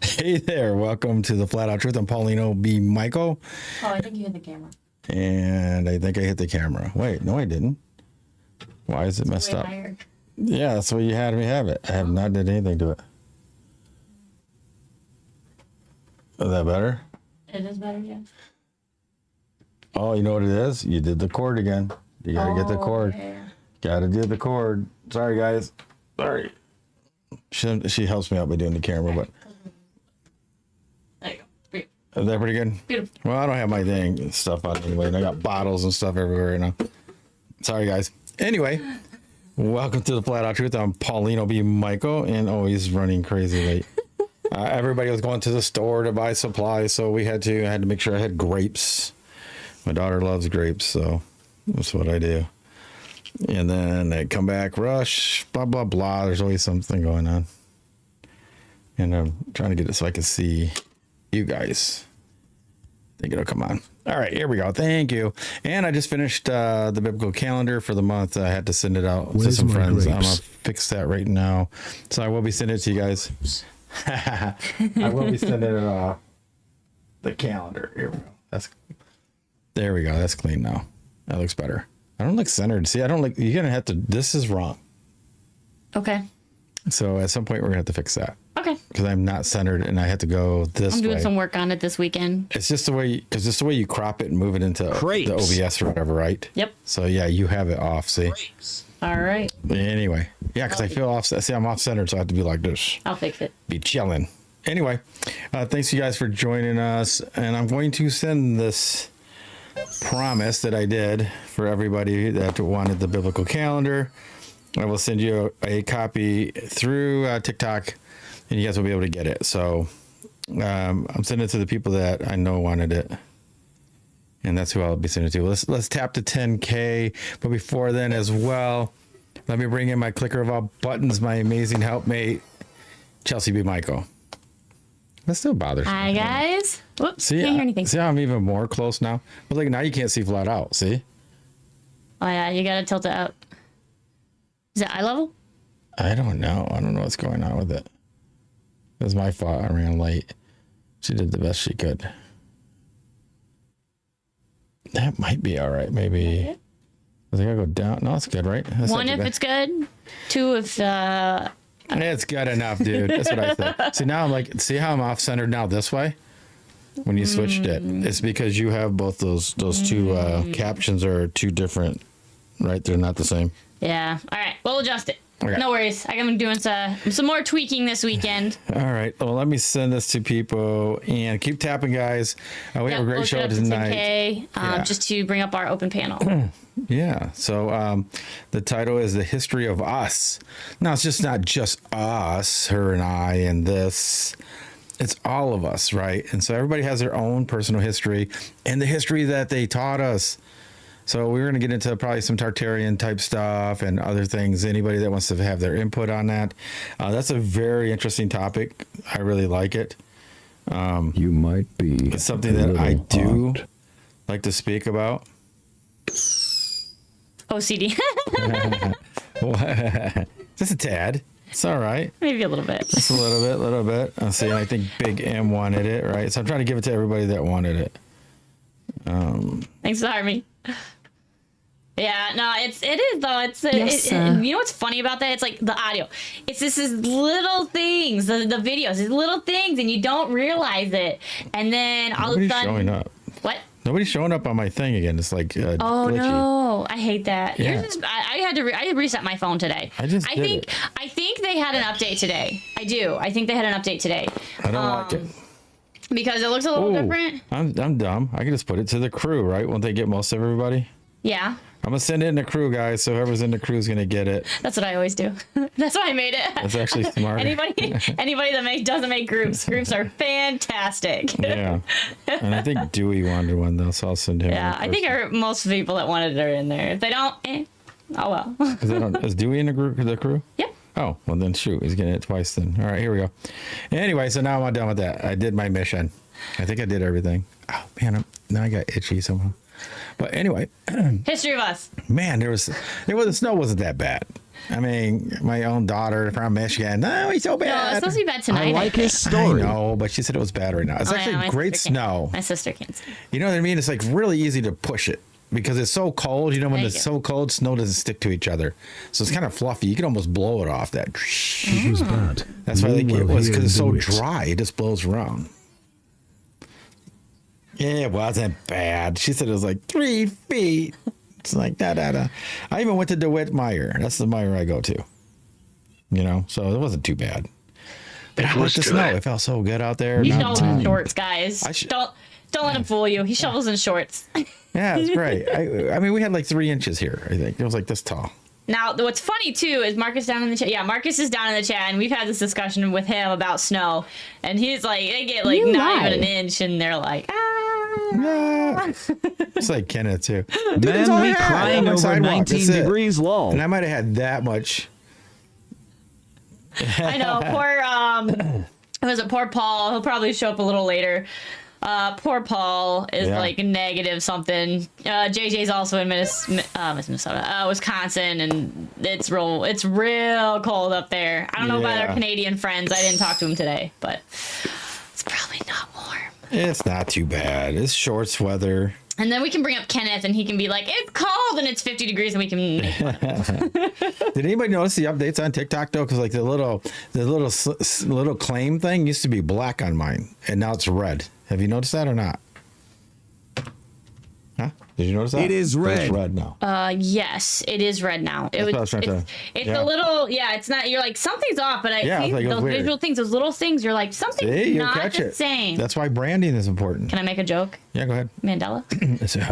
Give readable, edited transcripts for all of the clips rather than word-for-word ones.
Hey there, welcome to the Flat Out Truth. I'm Paulino B Michael. Oh, I think you hit the camera. And I think I hit the camera. Wait, no, I didn't. Why is it It's messed way up? higher. Yeah, that's what you had me have it. I have not did anything to it. Is that better? It is better, yeah. Oh, you know what it is? You did the cord again. You gotta get the cord. Yeah. Gotta do the cord. Sorry, guys. Sorry. She helps me out by doing the camera, but There you go. is that pretty good? Beautiful. Well, I don't have my thing stuff on anyway, and I got bottles and stuff everywhere right now. Sorry, guys. Anyway, welcome to the Flat Out Truth. I'm Paulino B Michael, and always running crazy late. Everybody was going to the store to buy supplies, so I had to make sure I had grapes. My daughter loves grapes, so that's what I do. And then I come back, rush, blah, blah, blah. There's always something going on. And I'm trying to get it so I can see you guys. I think it'll come on. All right, here we go. Thank you. And I just finished the biblical calendar for the month. I had to send it out to some friends. I'm going to fix that right now. So I will be sending it to you guys. I will be sending it the calendar. Here we go. There we go. That's clean now. That looks better. I don't look centered. See, I don't like, you're going to have to, this is wrong. Okay. So at some point we're going to have to fix that. Okay. Because I'm not centered and I have to go this way. I'm doing some work on it this weekend. It's just the way, because it's the way you crop it and move it into the OBS or whatever, right? Yep. So yeah, you have it off, see? All right. Anyway. Yeah, because I feel off, see, I'm off centered, so I have to be like this. I'll fix it. Be chilling. Anyway, thanks you guys for joining us. And I'm going to send this promise that I did for everybody that wanted the biblical calendar. I will send you a copy through TikTok, and you guys will be able to get it. So I'm sending it to the people that I know wanted it, and that's who I'll be sending it to. Let's tap to 10K, but before then as well, let me bring in my clicker of all buttons, my amazing helpmate, Chelsey B Michael. That still bothers me. Hi, guys. Whoops. See, Can't hear anything. See how I'm even more close now? But like now you can't see flat out, see? Oh, yeah. You got to tilt it up. Is it eye level? I don't know. I don't know what's going on with it. It was my fault. I ran late. She did the best she could. That might be all right. Maybe. I think I go down. No, it's good, right? That's One, if it's good. Two, if... It's good enough, dude. That's what I said. See, now I'm like, see how I'm off centered now this way? When you switched it, it's because you have both those two captions are two different, right? They're not the same. Yeah. All right. We'll adjust it. Okay. No worries. I'm doing some more tweaking this weekend. All right. Well, let me send this to people and keep tapping, guys. We have a great show tonight. Just to bring up our open panel. Yeah. So the title is The History of Us. Now, it's just not just us, her and I, and this. It's all of us, right? And so everybody has their own personal history and the history that they taught us. So we're going to get into probably some Tartarian type stuff and other things. Anybody that wants to have their input on that. That's a very interesting topic. I really like it. You might be. It's something that I do like to speak about. OCD. Just a tad. It's all right. Maybe a little bit. Just a little bit. I see. I think Big M wanted it, right? So I'm trying to give it to everybody that wanted it. Thanks for hiring me. Yeah, no, it is though. Yes, you know what's funny about that? It's like the audio. It's just these little things, the videos, these little things, and you don't realize it. And then all of a sudden, showing up. What? Nobody's showing up on my thing again. It's like oh glitchy. No, I hate that. Yeah. I had to reset my phone today. I think they had an update today. I do. I think they had an update today. I don't like it. Because it looks a little different. I'm dumb. I can just put it to the crew, right? Won't they get most of everybody? Yeah. I'm gonna send it in the crew, guys. So whoever's in the crew is gonna get it. That's what I always do. That's why I made it. That's actually smart. Anybody that doesn't make groups. Groups are fantastic. Yeah. And I think Dewey wanted one though, so I'll send him. Yeah, I think most people that wanted it are in there. If they don't, oh well. Is Dewey in the crew? Yep. Oh, well then shoot, he's getting it twice then. All right, here we go. Anyway, so now I'm done with that. I did my mission. I think I did everything. Oh man, now I got itchy somehow. But anyway, History of Us. Man, the snow wasn't that bad. I mean, my own daughter from Michigan. No, he's so No, bad. it's supposed to be bad tonight. I like think. his story. I know, but she said it was bad right now. It's Oh, yeah, actually my great sister can't- snow. My sister can't see. You know what I mean? It's like really easy to push it because it's so cold. You know, when Thank it's you. so cold, snow doesn't stick to each other. So it's kind of fluffy. You can almost blow it off that. It was bad. That's why I think You it will was hear because it's so do it. dry. It just blows around. Yeah, it wasn't bad. She said it was like 3 feet. It's like da. I even went to DeWitt Meyer. That's the Meyer I go to. You know, so it wasn't too bad. But I like the snow. It felt so good out there. He Not shovels in tiny. shorts, guys. Don't let him fool you. He shovels in shorts. Yeah, it's great. I mean, we had like 3 inches here. I think it was like this tall. Now, what's funny too is Marcus down in the chat. Yeah, Marcus is down in the chat, and we've had this discussion with him about snow. And he's like, they get like You not lie. even an inch, and they're like, ah. Yeah. It's like Kenneth too. Dude, that's all I Men had on crying my over sidewalk. 19 That's it. degrees low. And I might have had that much. I know, poor Paul. He'll probably show up a little later. Poor Paul is Yeah. like negative something. JJ's also in Minnesota, Wisconsin, and it's real cold up there. I don't know about Yeah. our Canadian friends. I didn't talk to him today, but it's probably not warm. It's not too bad. It's shorts weather. And then we can bring up Kenneth, and he can be like, "It's cold, and it's 50 degrees," and we can make fun. Did anybody notice the updates on TikTok though? Because like the little claim thing used to be black on mine, and now it's red. Have you noticed that or not? Huh? Did you notice that? It is red. It's red now. Yes, it is red now. That's what I was trying to- it's yeah. a little, yeah. It's not. You're like something's off, but I Yeah, see it's like it was those weird. visual things, those little things. You're like something's See, you'll not catch the it. same. That's why branding is important. Can I make a joke? Yeah, go ahead. Mandela.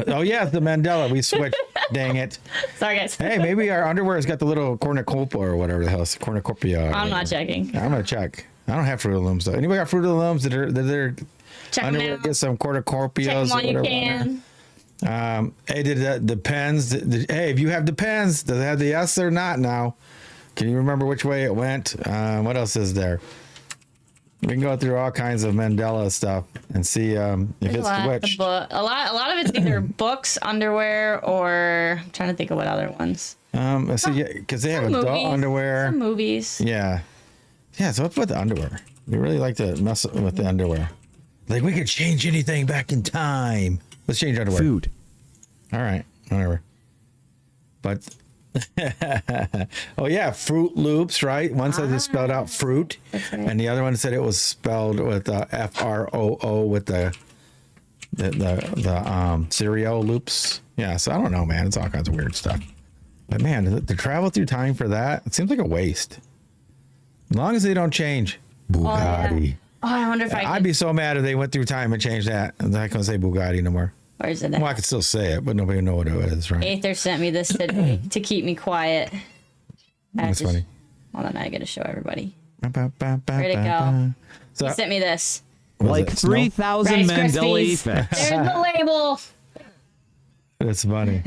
Oh yeah, the Mandela. We switched. Dang it. Sorry, guys. Hey, maybe our underwear's got the little cornucopia or whatever the hell. It's cornucopia. I'm not checking. I'm gonna check. I don't have Fruit of the Looms though. Anybody got Fruit of the Looms that are Check them underwear? out. Get some cornucopias. Check them or while you whatever. can. Hey, did that Depends? Hey, if you have Depends, does it have the S or not now? Can you remember which way it went? What else is there? We can go through all kinds of Mandela stuff and see if There's it's a lot, which. a lot of it's either books, underwear, or I'm trying to think of what other ones. Let's see, because they have Some adult movies, underwear. Some movies. Yeah. Yeah, so what's with the underwear? We really like to mess with the underwear. Like, we could change anything back in time. Let's change underwear. Food. All right, whatever. But, oh yeah, Fruit Loops, right? One said it spelled out fruit, That's right. and the other one said it was spelled with F-R-O-O with the cereal loops. Yeah, so I don't know, man. It's all kinds of weird stuff. But man, to travel through time for that, it seems like a waste. As long as they don't change Bugatti. Oh, I wonder if I I'd could. be so mad if they went through time and changed that. I'm not going to say Bugatti no more. Or is it Well, I could still say it, but nobody will know what it is, right? Aether sent me this today to keep me quiet. That's funny. Hold on, I gotta show everybody. Where'd Where'd it go? So, He sent me this. was Like it snow? 3,000 Rice Mandela Krispies. effects. There's the label. That's funny.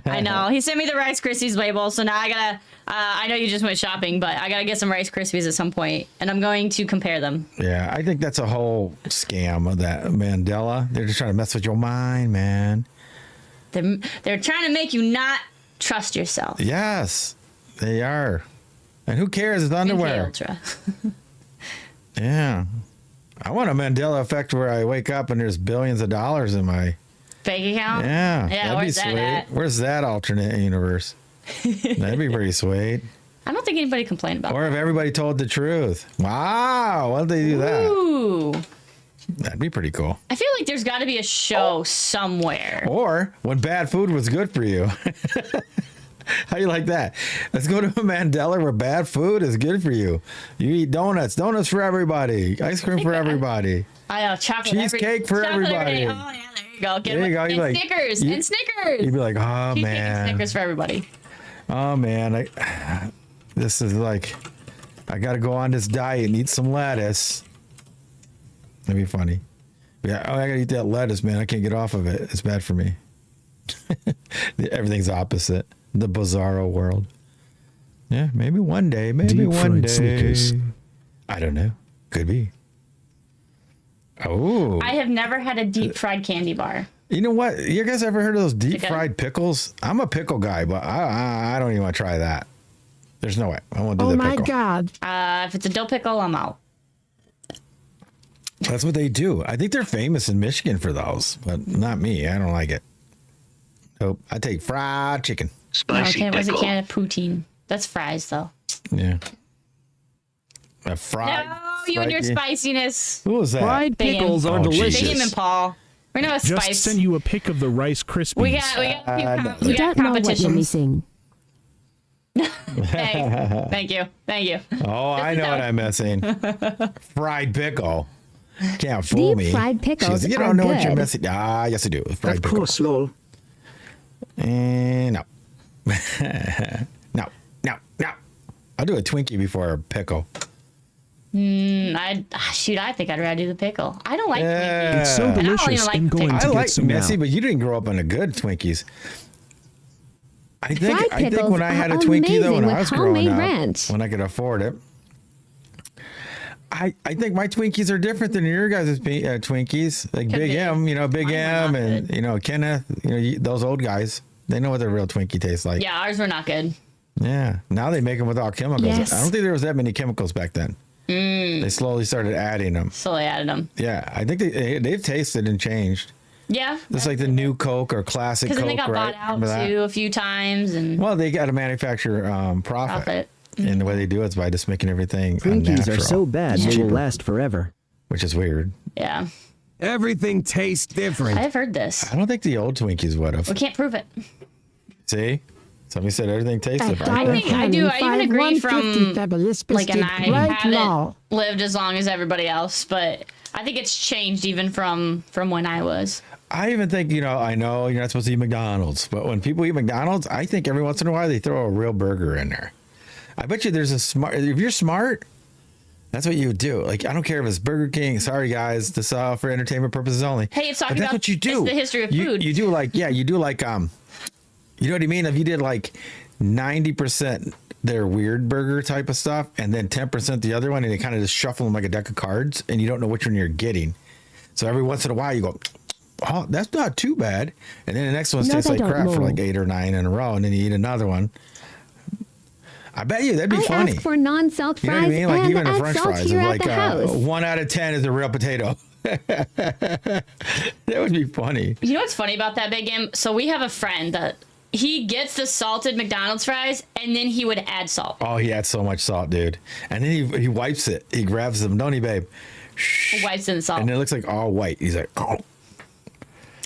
I know. He sent me the Rice Krispies label, so now I gotta. I know you just went shopping, but I gotta get some Rice Krispies at some point, and I'm going to compare them. Yeah, I think that's a whole scam of that Mandela. They're just trying to mess with your mind, man. They're trying to make you not trust yourself. Yes, they are. And who cares? It's MK underwear. Ultra. Yeah. I want a Mandela effect where I wake up and there's billions of dollars in my. Bank account. Yeah. Yeah. That'd Where's be that sweet. at? Where's that alternate universe? That'd be pretty sweet. I don't think anybody complained about. Or if everybody told the truth. Wow. Why did they do that? Ooh. That'd be pretty cool. I feel like there's got to be a show somewhere. Or when bad food was good for you. How you like that? Let's go to a Mandela where bad food is good for you. You eat donuts. Donuts for everybody. Ice cream for everybody. I know chocolate. Cheesecake for chocolate everybody. day. Oh yeah, there you go. Get There you go. And You're like- Snickers. you- And Snickers. You'd be like, oh, Cheesecake and man. Snickers for everybody. Oh, man. This is like, I got to go on this diet and eat some lettuce. That'd be funny. Yeah, oh, I got to eat that lettuce, man. I can't get off of it. It's bad for me. Everything's opposite. The bizarro world. Yeah, maybe one day. Maybe Deep one fried day. Snickers. I don't know. Could be. Oh. I have never had a deep fried candy bar. You know what? You guys ever heard of those deep Okay. fried pickles? I'm a pickle guy, but I don't even want to try that. There's no way. I won't do Oh the my pickle. God. If it's a dill pickle, I'm out. That's what they do. I think they're famous in Michigan for those, but not me. I don't like it. Nope. I take fried chicken. Spicy Okay, was a pickle. can of poutine. That's fries, though. Yeah. A fried. No, you and your fried- spiciness. Who was that? Fried Big pickles M. are Oh, delicious. Big M and Paul. We're no Just spice. send you a pic of the Rice Krispies. We got a few You we got don't know what you're competitions. missing. Hey, thank you. Thank you. Oh, I know what I'm missing. Fried pickle. Can't fool Deep me. fried pickles You are don't know what you're good. missing. Ah, yes, I do. Fried Of pickle. course, lol. And no. No. I'll do a Twinkie before a pickle. I think I'd rather do the pickle. I don't like Twinkies. It's so I don't even delicious. like I'm going pickles. to I get like some messy, now. but you didn't grow up on the good Twinkies. I think Fried pickles when I had a are Twinkie though, when amazing I was with growing homemade up, ranch. when I could afford it, I think my Twinkies are different than your guys' Twinkies. Like Could Big be. M, Big Mine were M, not and good. Kenneth, those old guys. They know what their real Twinkie tastes like. Yeah, ours were not good. Yeah. Now they make them without chemicals. Yes. I don't think there was that many chemicals back then. They slowly started adding them. So I added them. Yeah, I think they've tasted and changed. Yeah. It's like the new Coke or classic Because Coke, then they got right? bought out Remember that? too a few times and Well, they got to manufacture profit. profit. And the way they do it is by just making everything Twinkies unnatural, are so bad they will last forever. which is weird. Yeah. Everything tastes different. I've heard this. I don't think the old Twinkies would have. We can't prove it. See? Somebody said everything tastes different. I think I do. I even agree from like, and I right haven't now. lived as long as everybody else, but I think it's changed even from when I was. I even think, I know you're not supposed to eat McDonald's, but when people eat McDonald's, I think every once in a while they throw a real burger in there. I bet you there's if you're smart, that's what you would do. Like, I don't care if it's Burger King. Sorry, guys. This is for entertainment purposes only. Hey, it's talking But that's about what you do. it's the history of food. You do like, you know what I mean? If you did like 90% their weird burger type of stuff and then 10% the other one, and they kind of just shuffle them like a deck of cards and you don't know which one you're getting. So every once in a while you go, oh, that's not too bad. And then the next one No, tastes they like don't crap for know. like 8 or 9 in a row. And then you eat another one. I bet you that'd be I funny. ask for non-salt You know what I fries mean? Like and even the add French salt fries, here is at like the house. 1 out of 10 is a real potato. That would be funny. You know what's funny about that, Big M? So we have a friend that he gets the salted McDonald's fries and then he would add salt. Oh, he had so much salt, dude. And then he wipes it. He grabs them, don't he, babe? Wipes in the salt. And it looks like all white. He's like, oh.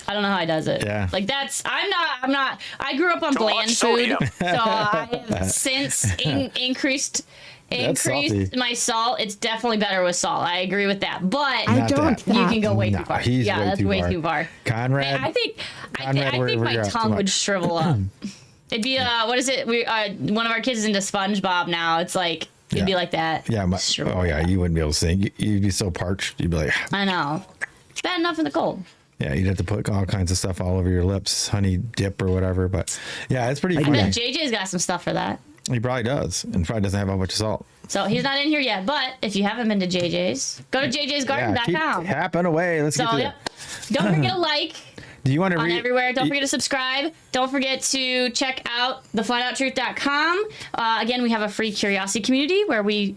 I don't know how he does it. Yeah. Like I'm not, I grew up on bland much food. sodium. So I have since increased salty. my salt. It's definitely better with salt. I agree with that. But I Not don't that. you can go way No, too far. he's Yeah, way that's too way far. too far. Conrad. I think Conrad, my we're out tongue too would much. shrivel up. It'd be what is it? One of our kids is into SpongeBob now. It's like it'd be Yeah. like that. Yeah. Shrivel Oh, yeah. up. You wouldn't be able to sing. You'd be so parched. You'd be like, I know. It's bad enough in the cold. yeah, you'd have to put all kinds of stuff all over your lips, honey dip or whatever. But yeah, it's pretty I funny. bet JJ's got some stuff for that. He probably does. And probably doesn't have a bunch of salt. So he's not in here yet. But if you haven't been to JJ's, go to Yeah, keep jjsgarden.com. tapping away. Let's So get to yep. Don't forget to like Do you want to on read everywhere. Don't forget to subscribe. Don't forget to check out theflatouttruth.com. Again, we have a free curiosity community where we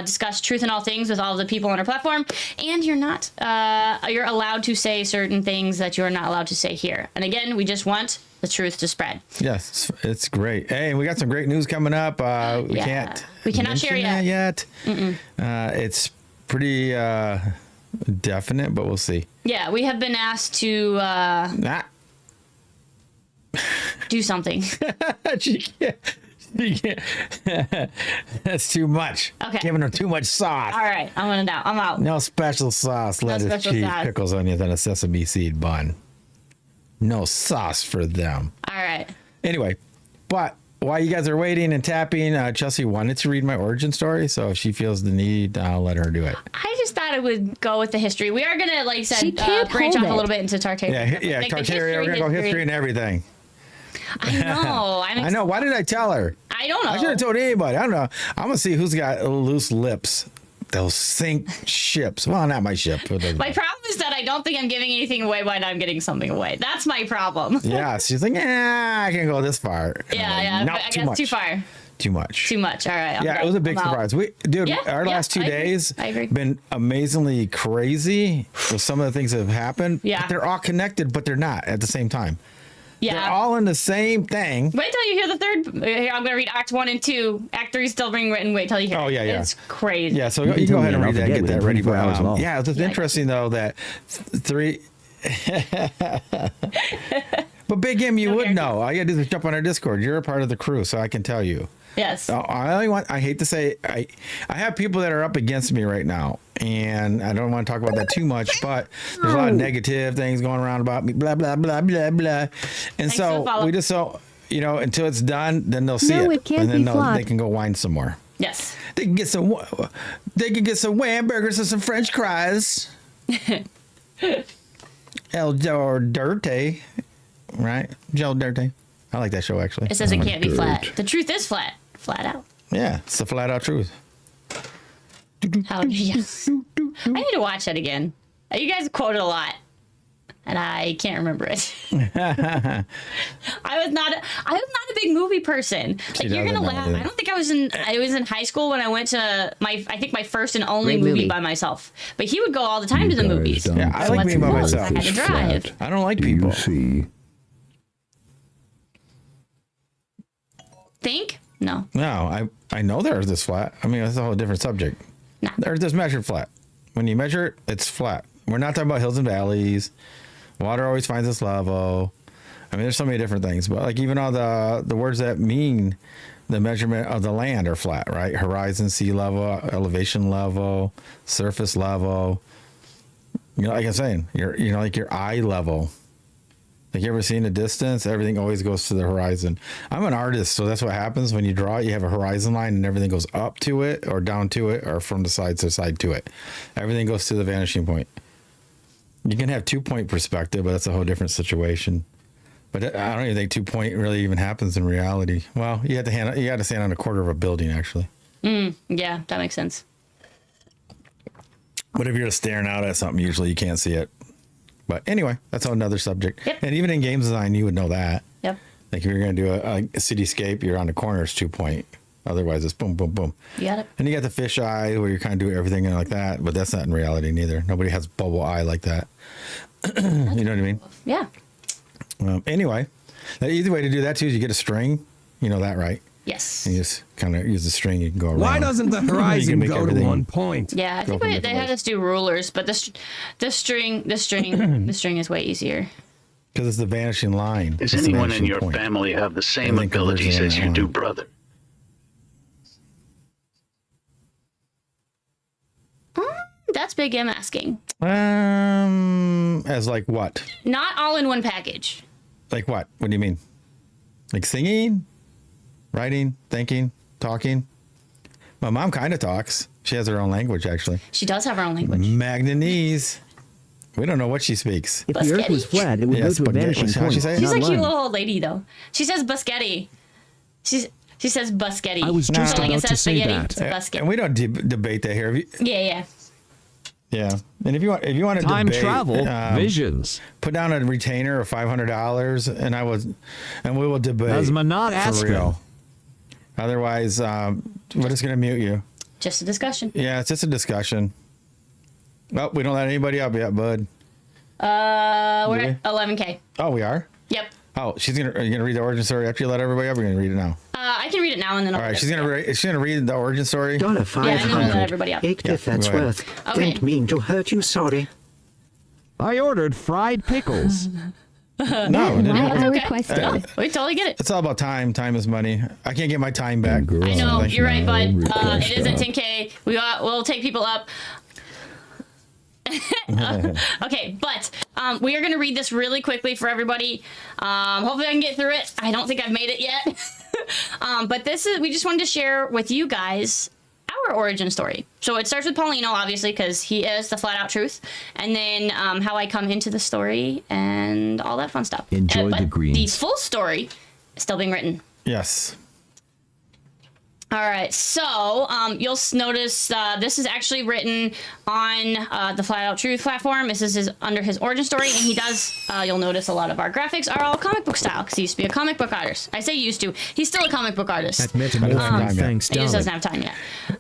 discuss truth in all things with all of the people on our platform. And you're allowed to say certain things that you're not allowed to say here. And again, we just want the truth to spread. Yes, it's great. Hey, we got some great news coming up. We cannot share mention yet. that yet. It's pretty definite, but we'll see. Yeah, we have been asked to Ah. do something. She can't. That's too much. Okay. Giving her too much sauce. All right, I'm out. No special sauce, lettuce, special cheese, sauce. pickles, onions, and a sesame seed bun. No sauce for them. All right. Anyway, but while you guys are waiting and tapping, Chelsey wanted to read my origin story, so if she feels the need, I'll let her do it. I just thought it would go with the history. We are gonna, like I She said, can't branch hold off a it. little bit into Tartaria. Yeah, Like the Tartaria. We're gonna go history and everything. I know. I know. Why did I tell her? I don't know. I should have told anybody. I don't know. I'm gonna see who's got loose lips. They'll sink ships. Well, not my ship. But My problem is that I don't think I'm giving anything away when I'm getting something away. That's my problem. yeah, she's like, I can't go this far. Yeah, Not I too guess much. too far. too much. Too much. All right. Yeah, it was a big surprise. Our last 2 I agree. days I agree. been amazingly crazy with some of the things that have happened. Yeah. But they're all connected, but they're not at the same time. Yeah. They're all in the same thing. Wait till you hear the third. Here, I'm going to read Act 1 and 2. Act 3 is still being written. Wait till you hear Oh, yeah, yeah. It's crazy. Yeah, so You can you go tell ahead me and and read I'll that, forget get that within ready. 24 hours long. Yeah, it's interesting, though, that 3... But Big M, you would know. All you gotta do is jump on our Discord. You're a part of the crew, so I can tell you. Yes. I hate to say, I have people that are up against me right now, and I don't want to talk about that too much, but there's a lot of negative things going around about me, blah, blah, blah, blah, blah. And so we just so, until it's done, then they'll see No, it. it can't And then be flawed. they can go whine some more. Yes. They can get some wham burgers and some French fries. El Dirty, right? Joe Dirty. I like that show, actually. It says it can't be flat. The truth is flat. Flat out. Yeah, it's the flat out truth. How yes. I need to watch that again. You guys quote it a lot, and I can't remember it. I was not a big movie person. Like, you're gonna laugh. I don't think I was in high school when I went to my first and only Great movie movie. by myself. But he would go all the time to the movies. Yeah, I like being by myself. I had to drive. I don't like people. Think? No. No, I know the Earth is flat. I mean, that's a whole different subject. No. The Earth is measured flat. When you measure it, it's flat. We're not talking about hills and valleys. Water always finds its level. I mean, there's so many different things, but like even all the words that mean the measurement of the land are flat, right? Horizon, sea level, elevation level, surface level. Like I'm saying, like your eye level. Like, you ever seen a distance? Everything always goes to the horizon. I'm an artist, so that's what happens when you draw it. You have a horizon line, and everything goes up to it, or down to it, or from the side to side to it. Everything goes to the vanishing point. You can have 2-point perspective, but that's a whole different situation. But I don't even think 2-point really even happens in reality. Well, you got to stand on a quarter of a building, actually. Yeah, that makes sense. But if you're just staring out at something, usually you can't see it. But anyway, that's another subject. Yep. And even in game design, you would know that. Yep. Like, if you're going to do a cityscape, you're on the corner, it's 2-point. Otherwise, it's boom, boom, boom. You got it. And you got the fish eye where you're kind of doing everything like that, but that's not in reality neither. Nobody has bubble eye like that. You know what I mean? Yeah. Anyway, the easy way to do that too is you get a string. You know that, right? Yes. And you just kind of use the string. You can go around. Why doesn't the horizon make go to everything- 1 point? Yeah, I think from they different had ways. us do rulers, but the string is way easier. Because it's the vanishing line. Does It's the anyone in vanishing your point. family have the same Everything converges abilities on as that your line. two brother? That's Big M asking. As like what? Not all in one package. Like what? What do you mean? Like singing, writing, thinking, talking? My mom kind of talks. She has her own language, actually. She does have her own language. Magnanese. We don't know what she speaks. If the Earth was Busquetti? flat, it would Yes, go to a but vanishing how'd point. she say it? She's not a cute line. little old lady, though. She says Busquetti. She says Busquetti. I was just So, like, about it to says say spaghetti. that. It's Busquetti. And we don't debate that here. Yeah. Yeah. And if you want to Time debate, travel, visions. put down a retainer of $500, and we will debate. As Manat for asked real. Otherwise, we're just going to mute you. Just a discussion. Yeah, it's just a discussion. Oh, we don't let anybody up yet, bud. We're Really? at 11K. Oh, we are? Yep. Oh, are you gonna read the origin story after you let everybody up? Or are you gonna read it now? I can read it now and then. All right, she's gonna read the origin story. $500. Yeah, and then we'll let everybody up. If that's go ahead. worth. Okay. Didn't mean to hurt you, sorry. I ordered fried pickles. No, I Okay. requested No, it. we totally get it. it's all about time. Time is money. I can't get my time back. I know, Thank you're you. right, bud. It is at 10K. We'll take people up. Okay, but we are going to read this really quickly for everybody. Hopefully I can get through it. I don't think I've made it yet. But we just wanted to share with you guys our origin story. So it starts with Paulino, obviously, because he is the flat out truth. And then how I come into the story and all that fun stuff. Enjoy But the greens. the full story is still being written. Yes. All right, so you'll notice this is actually written on the Flat Out Truth platform. This is under his origin story, and he does, you'll notice a lot of our graphics are all comic book style, because he used to be a comic book artist. I say used to. He's still a comic book artist. That metamorphic thanks, He just darling. doesn't have time yet.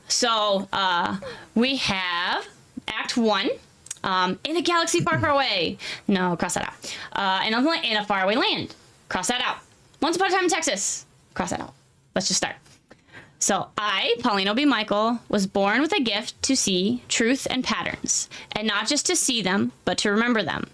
So we have Act 1. In a galaxy far, far away. No, cross that out. In a faraway land. Cross that out. Once upon a time in Texas. Cross that out. Let's just start. So I, Paulino B Michael, was born with a gift to see truth and patterns, and not just to see them, but to remember them.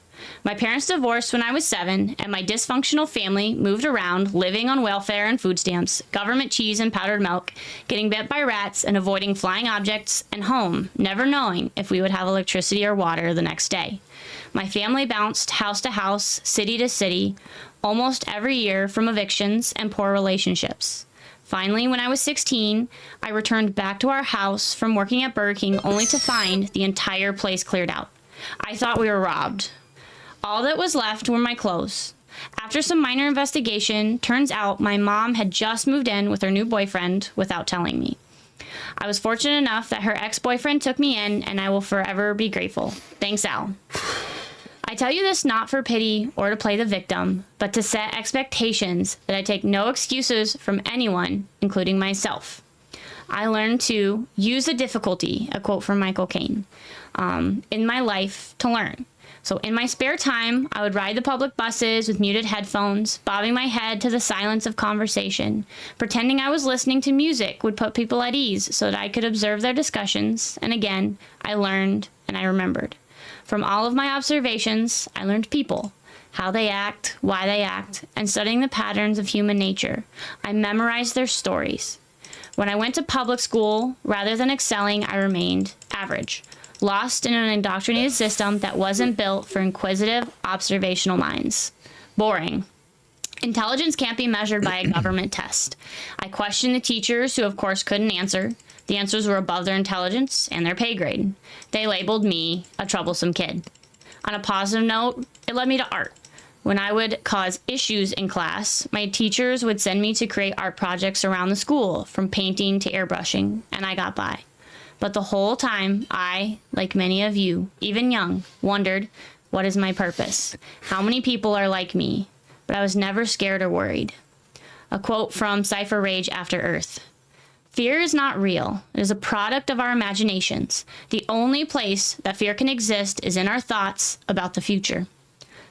My parents divorced when I was 7, and my dysfunctional family moved around, living on welfare and food stamps, government cheese and powdered milk, getting bit by rats and avoiding flying objects, and home, never knowing if we would have electricity or water the next day. My family bounced house to house, city to city, almost every year from evictions and poor relationships. Finally, when I was 16, I returned back to our house from working at Burger King only to find the entire place cleared out. I thought we were robbed. All that was left were my clothes. After some minor investigation, turns out my mom had just moved in with her new boyfriend without telling me. I was fortunate enough that her ex-boyfriend took me in, and I will forever be grateful. Thanks, Al. I tell you this not for pity or to play the victim, but to set expectations that I take no excuses from anyone, including myself. I learned to use the difficulty, a quote from Michael Caine, in my life to learn. So in my spare time, I would ride the public buses with muted headphones, bobbing my head to the silence of conversation. Pretending I was listening to music would put people at ease so that I could observe their discussions. And again, I learned and I remembered. From all of my observations, I learned people, how they act, why they act, and studying the patterns of human nature. I memorized their stories. When I went to public school, rather than excelling, I remained average, lost in an indoctrinated system that wasn't built for inquisitive, observational minds. Boring. Intelligence can't be measured by a government test. I questioned the teachers who, of course, couldn't answer. The answers were above their intelligence and their pay grade. They labeled me a troublesome kid. On a positive note, it led me to art. When I would cause issues in class, my teachers would send me to create art projects around the school, from painting to airbrushing, and I got by. But the whole time, I, like many of you, even young, wondered, what is my purpose? How many people are like me? But I was never scared or worried. A quote from Cypher Rage After Earth. Fear is not real. It is a product of our imaginations. The only place that fear can exist is in our thoughts about the future.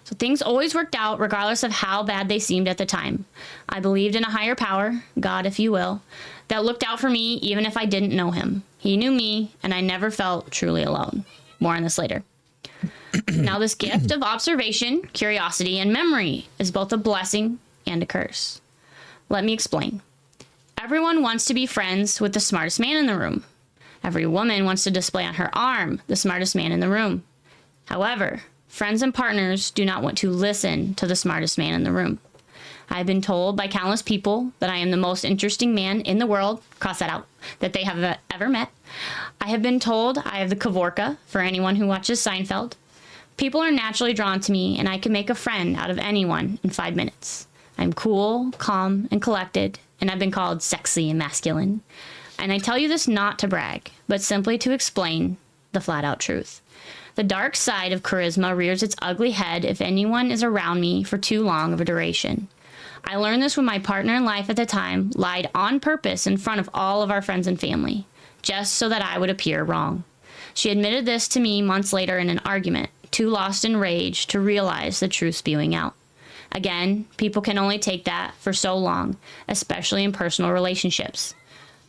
So things always worked out regardless of how bad they seemed at the time. I believed in a higher power, God if you will, that looked out for me even if I didn't know him. He knew me, and I never felt truly alone. More on this later. Now, this gift of observation, curiosity, and memory is both a blessing and a curse. Let me explain. Everyone wants to be friends with the smartest man in the room. Every woman wants to display on her arm the smartest man in the room. However, friends and partners do not want to listen to the smartest man in the room. I've been told by countless people that I am the most interesting man in the world, cross that out, that they have ever met. I have been told I have the Kavorka, for anyone who watches Seinfeld. People are naturally drawn to me, and I can make a friend out of anyone in 5 minutes. I'm cool, calm, and collected, and I've been called sexy and masculine. And I tell you this not to brag, but simply to explain the flat-out truth. The dark side of charisma rears its ugly head if anyone is around me for too long of a duration. I learned this when my partner in life at the time lied on purpose in front of all of our friends and family, just so that I would appear wrong. She admitted this to me months later in an argument, too lost in rage to realize the truth spewing out. Again, people can only take that for so long, especially in personal relationships.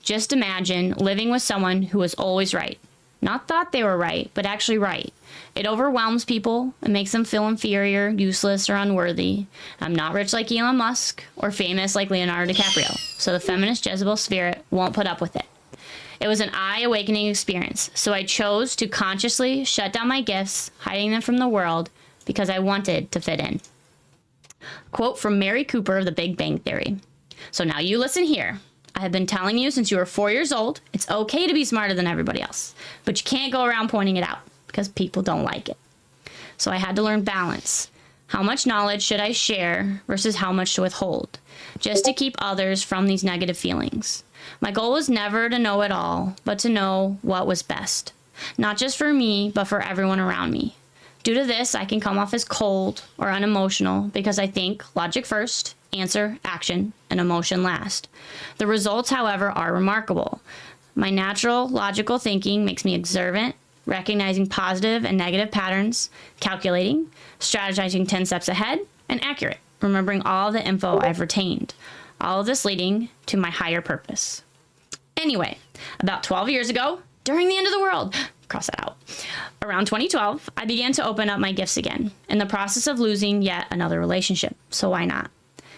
Just imagine living with someone who was always right. Not thought they were right, but actually right. It overwhelms people and makes them feel inferior, useless, or unworthy. I'm not rich like Elon Musk or famous like Leonardo DiCaprio, so the feminist Jezebel spirit won't put up with it. It was an eye-awakening experience, so I chose to consciously shut down my gifts, hiding them from the world, because I wanted to fit in. Quote from Mary Cooper of The Big Bang Theory. So now you listen here. I have been telling you since you were 4 years old, it's okay to be smarter than everybody else, but you can't go around pointing it out because people don't like it. So I had to learn balance. How much knowledge should I share versus how much to withhold, just to keep others from these negative feelings? My goal was never to know it all, but to know what was best. Not just for me, but for everyone around me. Due to this, I can come off as cold or unemotional because I think logic first, answer, action, and emotion last. The results, however, are remarkable. My natural, logical thinking makes me observant, recognizing positive and negative patterns, calculating, strategizing 10 steps ahead, and accurate, remembering all the info I've retained. All of this leading to my higher purpose. Anyway, about 12 years ago, during the end of the world, cross that out. Around 2012, I began to open up my gifts again, in the process of losing yet another relationship, so why not?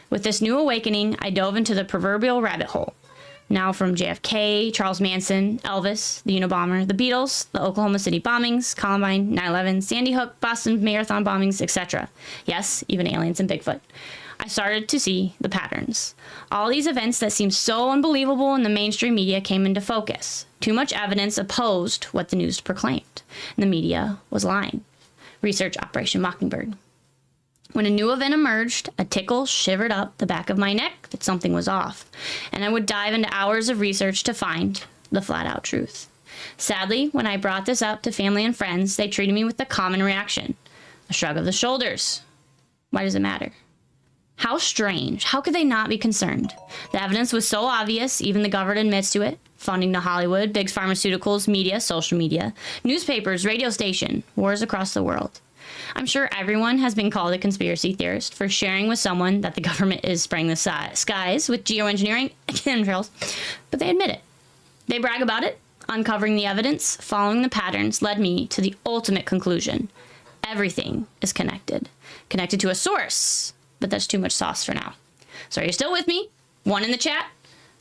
With this new awakening, I dove into the proverbial rabbit hole. Now from JFK, Charles Manson, Elvis, the Unabomber, the Beatles, the Oklahoma City bombings, Columbine, 9/11, Sandy Hook, Boston Marathon bombings, etc. Yes, even aliens and Bigfoot. I started to see the patterns. All these events that seemed so unbelievable in the mainstream media came into focus. Too much evidence opposed what the news proclaimed. The media was lying. Research Operation Mockingbird. When a new event emerged, a tickle shivered up the back of my neck that something was off, and I would dive into hours of research to find the flat-out truth. Sadly, when I brought this up to family and friends, they treated me with the common reaction, a shrug of the shoulders. Why does it matter? How strange. How could they not be concerned? The evidence was so obvious, even the government admits to it. Funding to Hollywood, big pharmaceuticals, media, social media, newspapers, radio station, wars across the world. I'm sure everyone has been called a conspiracy theorist for sharing with someone that the government is spraying the skies with geoengineering chemtrails, but they admit it. They brag about it. Uncovering the evidence, following the patterns led me to the ultimate conclusion. Everything is connected. Connected to a source. But that's too much sauce for now. So are you still with me? One in the chat.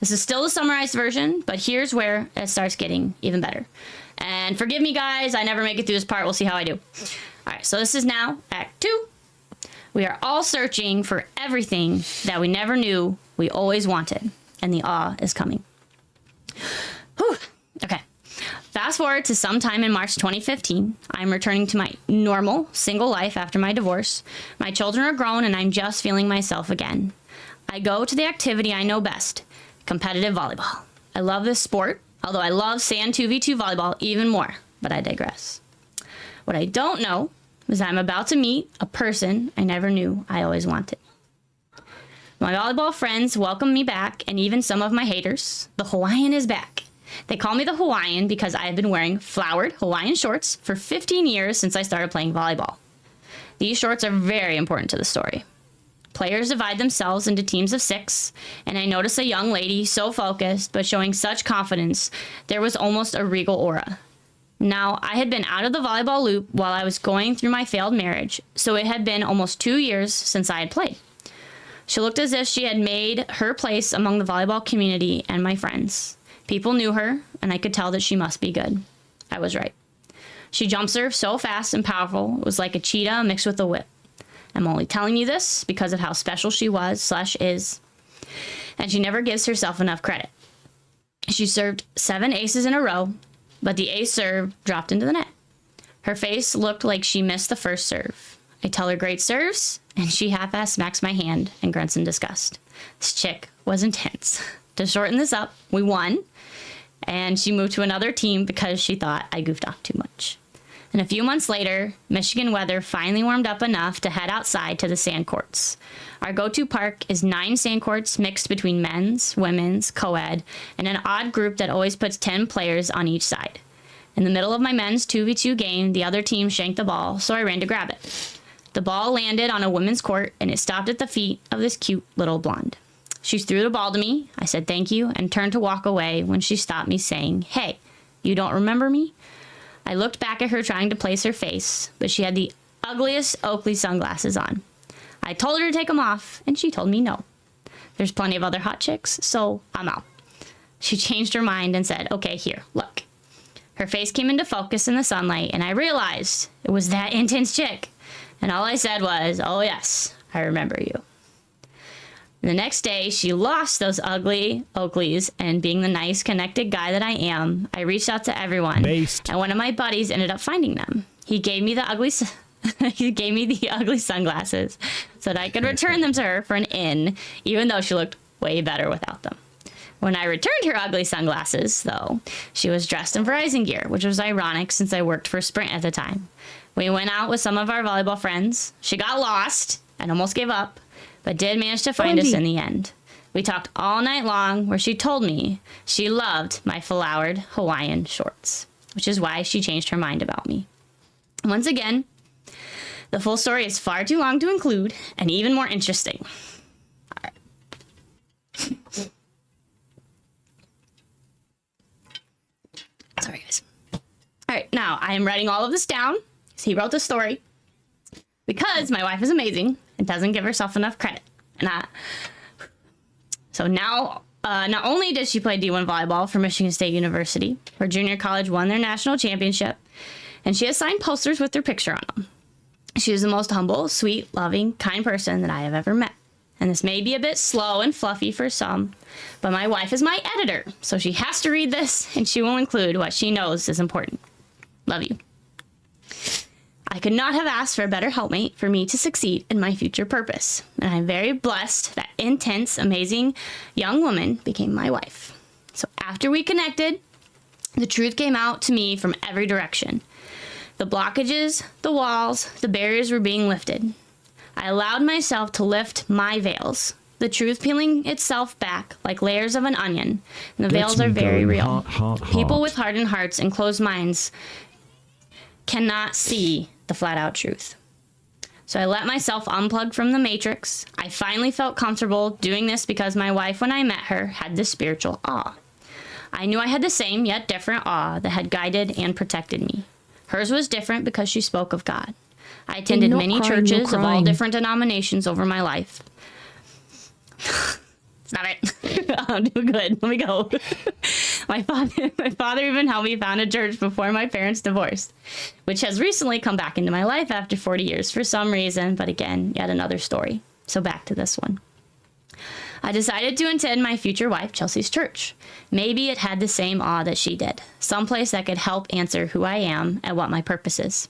This is still the summarized version, but here's where it starts getting even better. And forgive me, guys, I never make it through this part. We'll see how I do. All right, so this is now Act 2. We are all searching for everything that we never knew we always wanted, and the awe is coming. Whew. Okay. Fast forward to sometime in March 2015. I'm returning to my normal single life after my divorce. My children are grown and I'm just feeling myself again. I go to the activity I know best, competitive volleyball. I love this sport, although I love sand 2v2 volleyball even more, but I digress. What I don't know is I'm about to meet a person I never knew I always wanted. My volleyball friends welcome me back, and even some of my haters. The Hawaiian is back. They call me the Hawaiian because I have been wearing flowered Hawaiian shorts for 15 years since I started playing volleyball. These shorts are very important to the story. Players divide themselves into teams of 6, and I noticed a young lady so focused but showing such confidence there was almost a regal aura. Now, I had been out of the volleyball loop while I was going through my failed marriage, so it had been almost 2 years since I had played. She looked as if she had made her place among the volleyball community and my friends. People knew her, and I could tell that she must be good. I was right. She jump served so fast and powerful, it was like a cheetah mixed with a whip. I'm only telling you this because of how special she was/is, and she never gives herself enough credit. She served 7 aces in a row, but the ace serve dropped into the net. Her face looked like she missed the first serve. I tell her great serves, and she half-ass smacks my hand and grunts in disgust. This chick was intense. To shorten this up, we won, and she moved to another team because she thought I goofed off too much. And a few months later, Michigan weather finally warmed up enough to head outside to the sand courts. Our go-to park is 9 sand courts mixed between men's, women's, co-ed, and an odd group that always puts 10 players on each side. In the middle of my men's 2v2 game, the other team shanked the ball, so I ran to grab it. The ball landed on a women's court, and it stopped at the feet of this cute little blonde. She threw the ball to me. I said thank you and turned to walk away when she stopped me saying, "Hey, you don't remember me?" I looked back at her trying to place her face, but she had the ugliest Oakley sunglasses on. I told her to take them off, and she told me no. There's plenty of other hot chicks, so I'm out. She changed her mind and said, "Okay, here, look." Her face came into focus in the sunlight, and I realized it was that intense chick. And all I said was, "Oh yes, I remember you." The next day, she lost those ugly Oakleys, and being the nice, connected guy that I am, I reached out to everyone, and one of my buddies ended up finding them. He gave me the ugly sunglasses so that I could return them to her for an in, even though she looked way better without them. When I returned her ugly sunglasses, though, she was dressed in Verizon gear, which was ironic since I worked for Sprint at the time. We went out with some of our volleyball friends. She got lost and almost gave up, but did manage to find us in the end. We talked all night long, where she told me she loved my flowered Hawaiian shorts, which is why she changed her mind about me. Once again, the full story is far too long to include and even more interesting. All right. Sorry, guys. All right, now I am writing all of this down. He wrote the story because my wife is amazing and doesn't give herself enough credit. So now, not only did she play D1 volleyball for Michigan State University, her junior college won their national championship, and she has signed posters with her picture on them. She is the most humble, sweet, loving, kind person that I have ever met. And this may be a bit slow and fluffy for some, but my wife is my editor, so she has to read this, and she will include what she knows is important. Love you. I could not have asked for a better helpmate for me to succeed in my future purpose, and I'm very blessed that intense, amazing young woman became my wife. So after we connected, the truth came out to me from every direction. The blockages, the walls, the barriers were being lifted. I allowed myself to lift my veils, the truth peeling itself back like layers of an onion, and the veils are very real. People with hardened hearts and closed minds cannot see the flat-out truth. So I let myself unplug from the matrix. I finally felt comfortable doing this because my wife, when I met her, had this spiritual awe. I knew I had the same yet different awe that had guided and protected me. Hers was different because she spoke of God. I attended many churches of all different denominations over my life. Stop it. I'm doing good. Let me go. My father even helped me found a church before my parents divorced, which has recently come back into my life after 40 years for some reason, but again, yet another story. So back to this one. I decided to attend my future wife, Chelsey's church. Maybe it had the same awe that she did. Someplace that could help answer who I am and what my purpose is.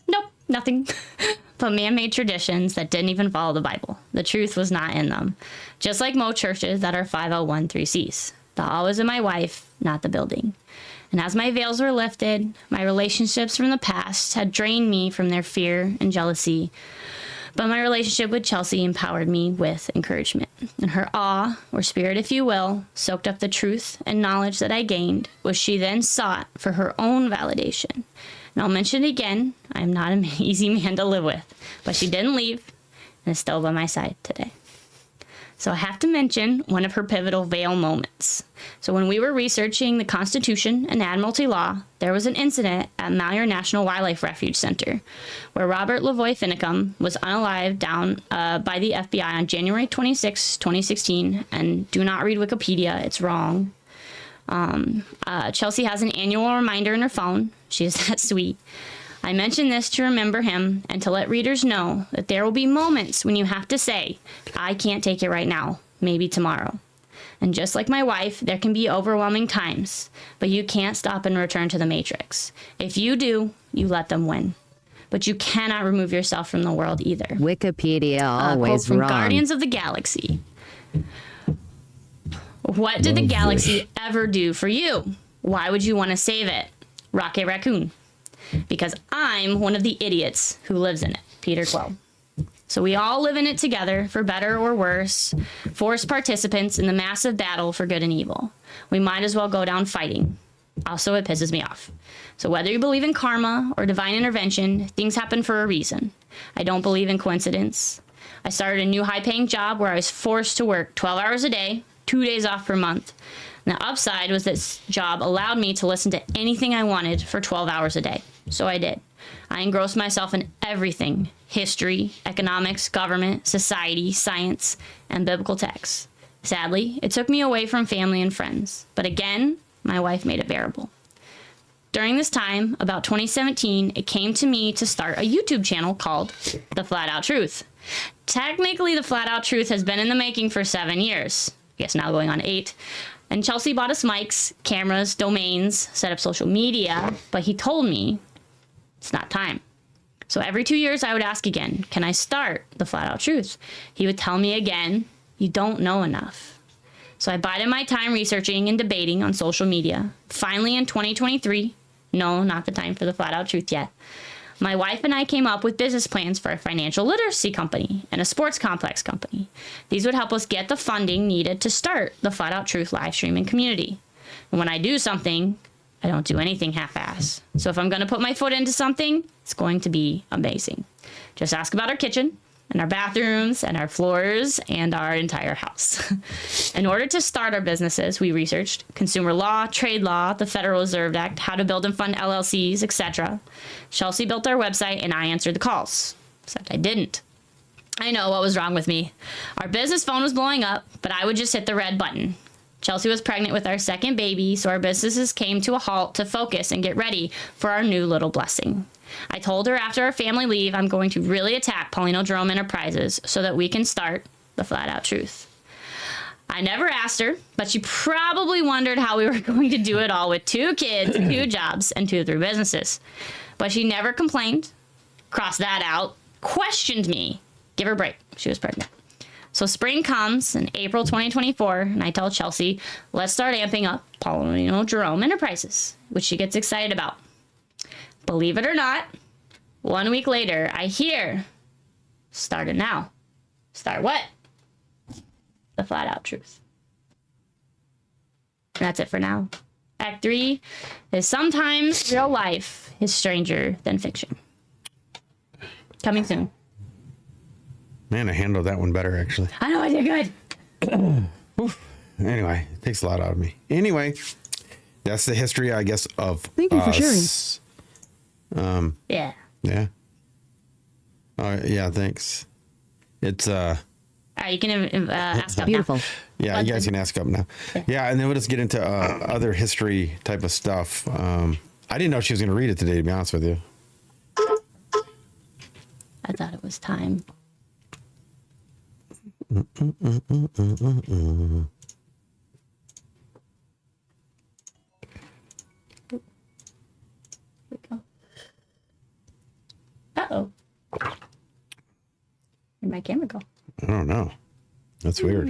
Nope, nothing. But man-made traditions that didn't even follow the Bible. The truth was not in them. Just like most churches that are 501(c)(3)s. The awe was in my wife, not the building. And as my veils were lifted, my relationships from the past had drained me from their fear and jealousy. But my relationship with Chelsey empowered me with encouragement. And her awe, or spirit if you will, soaked up the truth and knowledge that I gained, which she then sought for her own validation. And I'll mention it again, I am not an easy man to live with, but she didn't leave and is still by my side today. So I have to mention one of her pivotal veil moments. So when we were researching the Constitution and Admiralty law, there was an incident at Malheur National Wildlife Refuge Center where Robert Lavoie Finicum was unalived down by the FBI on January 26, 2016. And do not read Wikipedia, it's wrong. Chelsey has an annual reminder in her phone. She is that sweet. I mention this to remember him and to let readers know that there will be moments when you have to say, I can't take it right now, maybe tomorrow. And just like my wife, there can be overwhelming times, but you can't stop and return to the matrix. If you do, you let them win. But you cannot remove yourself from the world either. Wikipedia always quote from wrong. Guardians of the Galaxy. What did the galaxy ever do for you? Why would you want to save it? Rocket Raccoon. Because I'm one of the idiots who lives in it. Peter Quill. So we all live in it together, for better or worse, forced participants in the massive battle for good and evil. We might as well go down fighting. Also, it pisses me off. So whether you believe in karma or divine intervention, things happen for a reason. I don't believe in coincidence. I started a new high-paying job where I was forced to work 12 hours a day, 2 days off per month. And the upside was this job allowed me to listen to anything I wanted for 12 hours a day. So I did. I engrossed myself in everything: history, economics, government, society, science, and biblical texts. Sadly, it took me away from family and friends. But again, my wife made it bearable. During this time, about 2017, it came to me to start a YouTube channel called The Flat Out Truth. Technically, The Flat Out Truth has been in the making for 7 years. I guess now going on 8. And Chelsey bought us mics, cameras, domains, set up social media, but he told me it's not time. So every 2 years I would ask again, can I start The Flat Out Truth? He would tell me again, you don't know enough. So I bided my time researching and debating on social media. Finally, in 2023, no, not the time for the flat out truth yet, my wife and I came up with business plans for a financial literacy company and a sports complex company. These would help us get the funding needed to start the Flat Out Truth live streaming community. And when I do something, I don't do anything half-ass. So if I'm going to put my foot into something, it's going to be amazing. Just ask about our kitchen and our bathrooms and our floors and our entire house. In order to start our businesses, we researched consumer law, trade law, the Federal Reserve Act, how to build and fund LLCs, etc. Chelsey built our website and I answered the calls. Except I didn't. I know what was wrong with me. Our business phone was blowing up, but I would just hit the red button. Chelsey was pregnant with our second baby, so our businesses came to a halt to focus and get ready for our new little blessing. I told her after our family leave, I'm going to really attack Paulino Jerome Enterprises so that we can start the Flat Out Truth. I never asked her, but she probably wondered how we were going to do it all with 2 kids, 2 jobs, and 2 or 3 businesses. But she never complained, crossed that out, questioned me. Give her a break. She was pregnant. So spring comes in April 2024, and I tell Chelsey, let's start amping up Paulino Jerome Enterprises, which she gets excited about. Believe it or not, 1 week later, I hear, start it now. Start what? The Flat Out Truth. And that's it for now. Act 3 is sometimes real life is stranger than fiction. Coming soon. Man, I handled that one better, actually. I know I did good. Anyway, it takes a lot out of me. Anyway, that's the history, I guess, of Thank you for sharing. Yeah. Yeah. Yeah, thanks. It's, All right, you can ask up Beautiful. now. yeah, you guys can ask up now. Yeah, and then we'll just get into other history type of stuff. I didn't know she was going to read it today, to be honest with you. I thought it was time. Uh-oh. Where'd my camera go? I don't know. That's weird.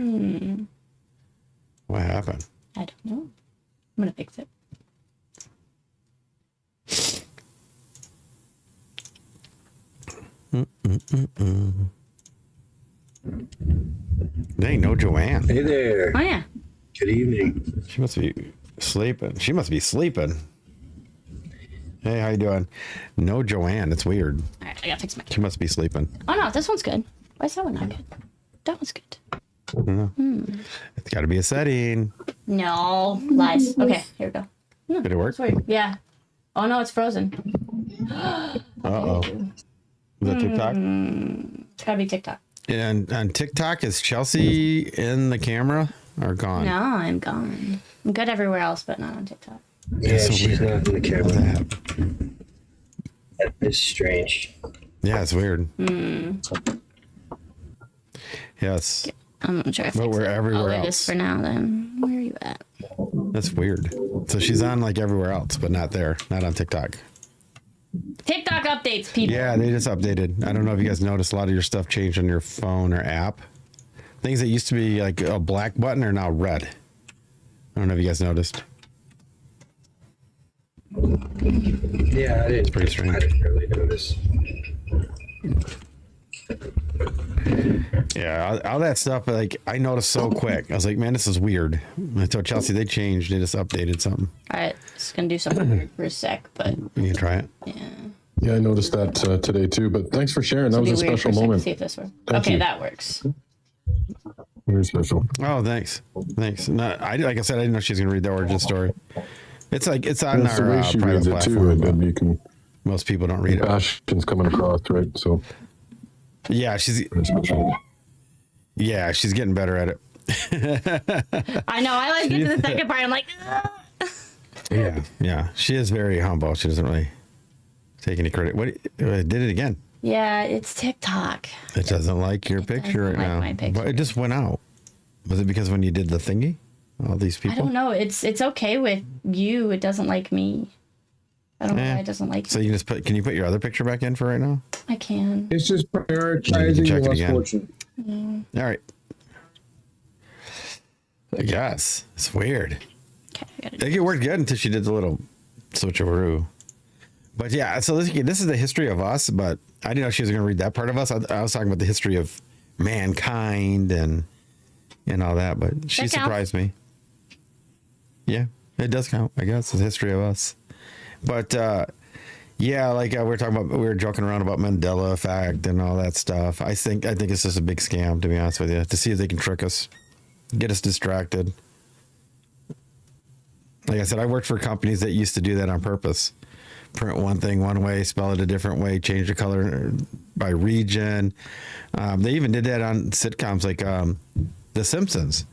What happened? I don't know. I'm gonna fix it. Dang, no Joanne. Hey there. Oh yeah. Good evening. She must be sleeping. She must be sleeping. Hey, how you doing? No Joanne. It's weird. All right, I gotta fix my She camera. must be sleeping. Oh no, this one's good. Why is that one not good? That one's good. It's got to be a setting. No lies. Okay, here we go. Did it work? It's weird. Yeah. Oh no, it's frozen. Uh-oh. Is that TikTok? It's gotta be TikTok. And on TikTok, is Chelsey in the camera or gone? No, I'm gone. I'm good everywhere else, but not on TikTok. Yeah, so she's weird. not in the camera. That is strange. Yeah, it's weird. Yes, I'm gonna try to fix but we're it. everywhere I'll leave else. this for now then. Where are you at? That's weird. So she's on like everywhere else, but not there, not on TikTok. TikTok updates, people. Yeah, they just updated. I don't know if you guys noticed a lot of your stuff changed on your phone or app. Things that used to be like a black button are now red. I don't know if you guys noticed. Yeah, I didn't. pretty strange. I didn't really notice. Yeah, all that stuff, like I noticed so quick. I was like, man, this is weird. I told Chelsey they changed. They just updated something. All right, just gonna do something weird for a sec, but You can try it. yeah. Yeah, I noticed that today too. But thanks for sharing. That It'll was a be weird special for a second. moment. See if this works. Thank Okay, you. that works. Very special. Oh, thanks. Thanks. No, like I said, I didn't know she was going to read the origin story. It's like, it's on That's the our way she private reads it platform. too, and but you can most people don't read it. passion's coming across, right? So Yeah, she's very special. getting better at it. I know. I like get to the second part. I'm like, Yeah. She is very humble. She doesn't really take any credit. What did it again? yeah, it's TikTok. It doesn't like your picture right doesn't like now. my picture. But it just went out. Was it because when you did the thingy? All these people? I don't know. It's okay with you. It doesn't like me. I don't know Eh. why it doesn't like So me. you just can you put your other picture back in for right now? I can. It's just You can prioritizing check the it less again. fortunate. All right. I guess it's weird. Okay, we gotta I think it worked good until she did the little switcheroo. But yeah, so this is the history of us, but I didn't know she was going to read that part of us. I was talking about the history of mankind and all that, but she That counts. surprised me. Yeah, it does count. I guess it's the history of us. But yeah, like we were joking around about Mandela effect and all that stuff. I think it's just a big scam, to be honest with you, to see if they can trick us, get us distracted. Like I said, I worked for companies that used to do that on purpose. Print one thing one way, spell it a different way, change the color by region. They even did that on sitcoms like The Simpsons.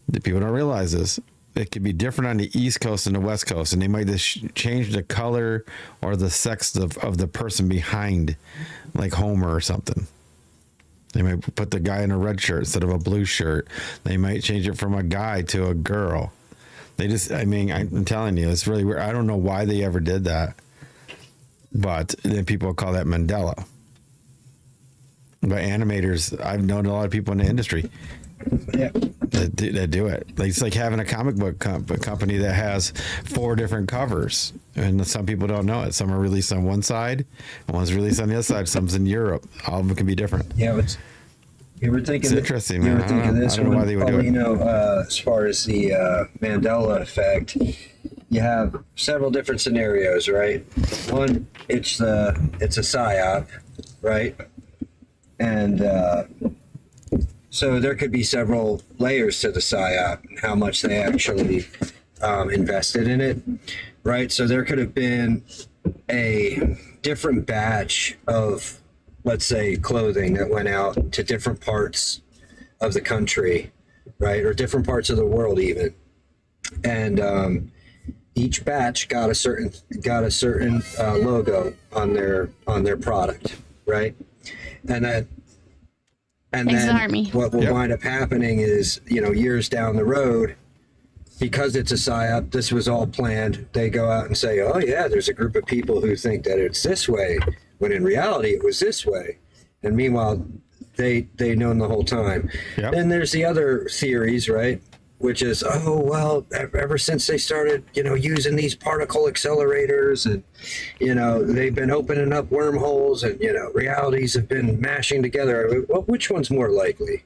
The people don't realize this. It could be different on the East Coast and the West Coast, and they might just change the color or the sex of the person behind, like Homer or something. They might put the guy in a red shirt instead of a blue shirt. They might change it from a guy to a girl. They just, I mean, I'm telling you, it's really weird. I don't know why they ever did that, but then people call that Mandela. But animators, I've known a lot of people in the industry that do it. Like, it's like having a comic book company that has 4 different covers, and some people don't know it. Some are released on one side, and one's released on the other side. Some's in Europe. All of them can be different. Yeah, you were thinking. It's interesting, you man. were thinking this I don't know why they would do it. You know, as far as the Mandela effect, you have several different scenarios, right? One, it's a psyop, right? And so there could be several layers to the psyop and how much they actually invested in it, right? So there could have been a different batch of, let's say, clothing that went out to different parts of the country, right? Or different parts of the world even. And each batch got a certain logo on their product, right? And Thanks, then Army. what will wind up happening is, years down the road, because it's a psyop, this was all planned. They go out and say, oh yeah, there's a group of people who think that it's this way, when in reality it was this way. And meanwhile, they known the whole time. Yep. Then there's the other theories, right? Which is, oh, well, ever since they started, using these particle accelerators and, they've been opening up wormholes and, realities have been mashing together. Well, which one's more likely?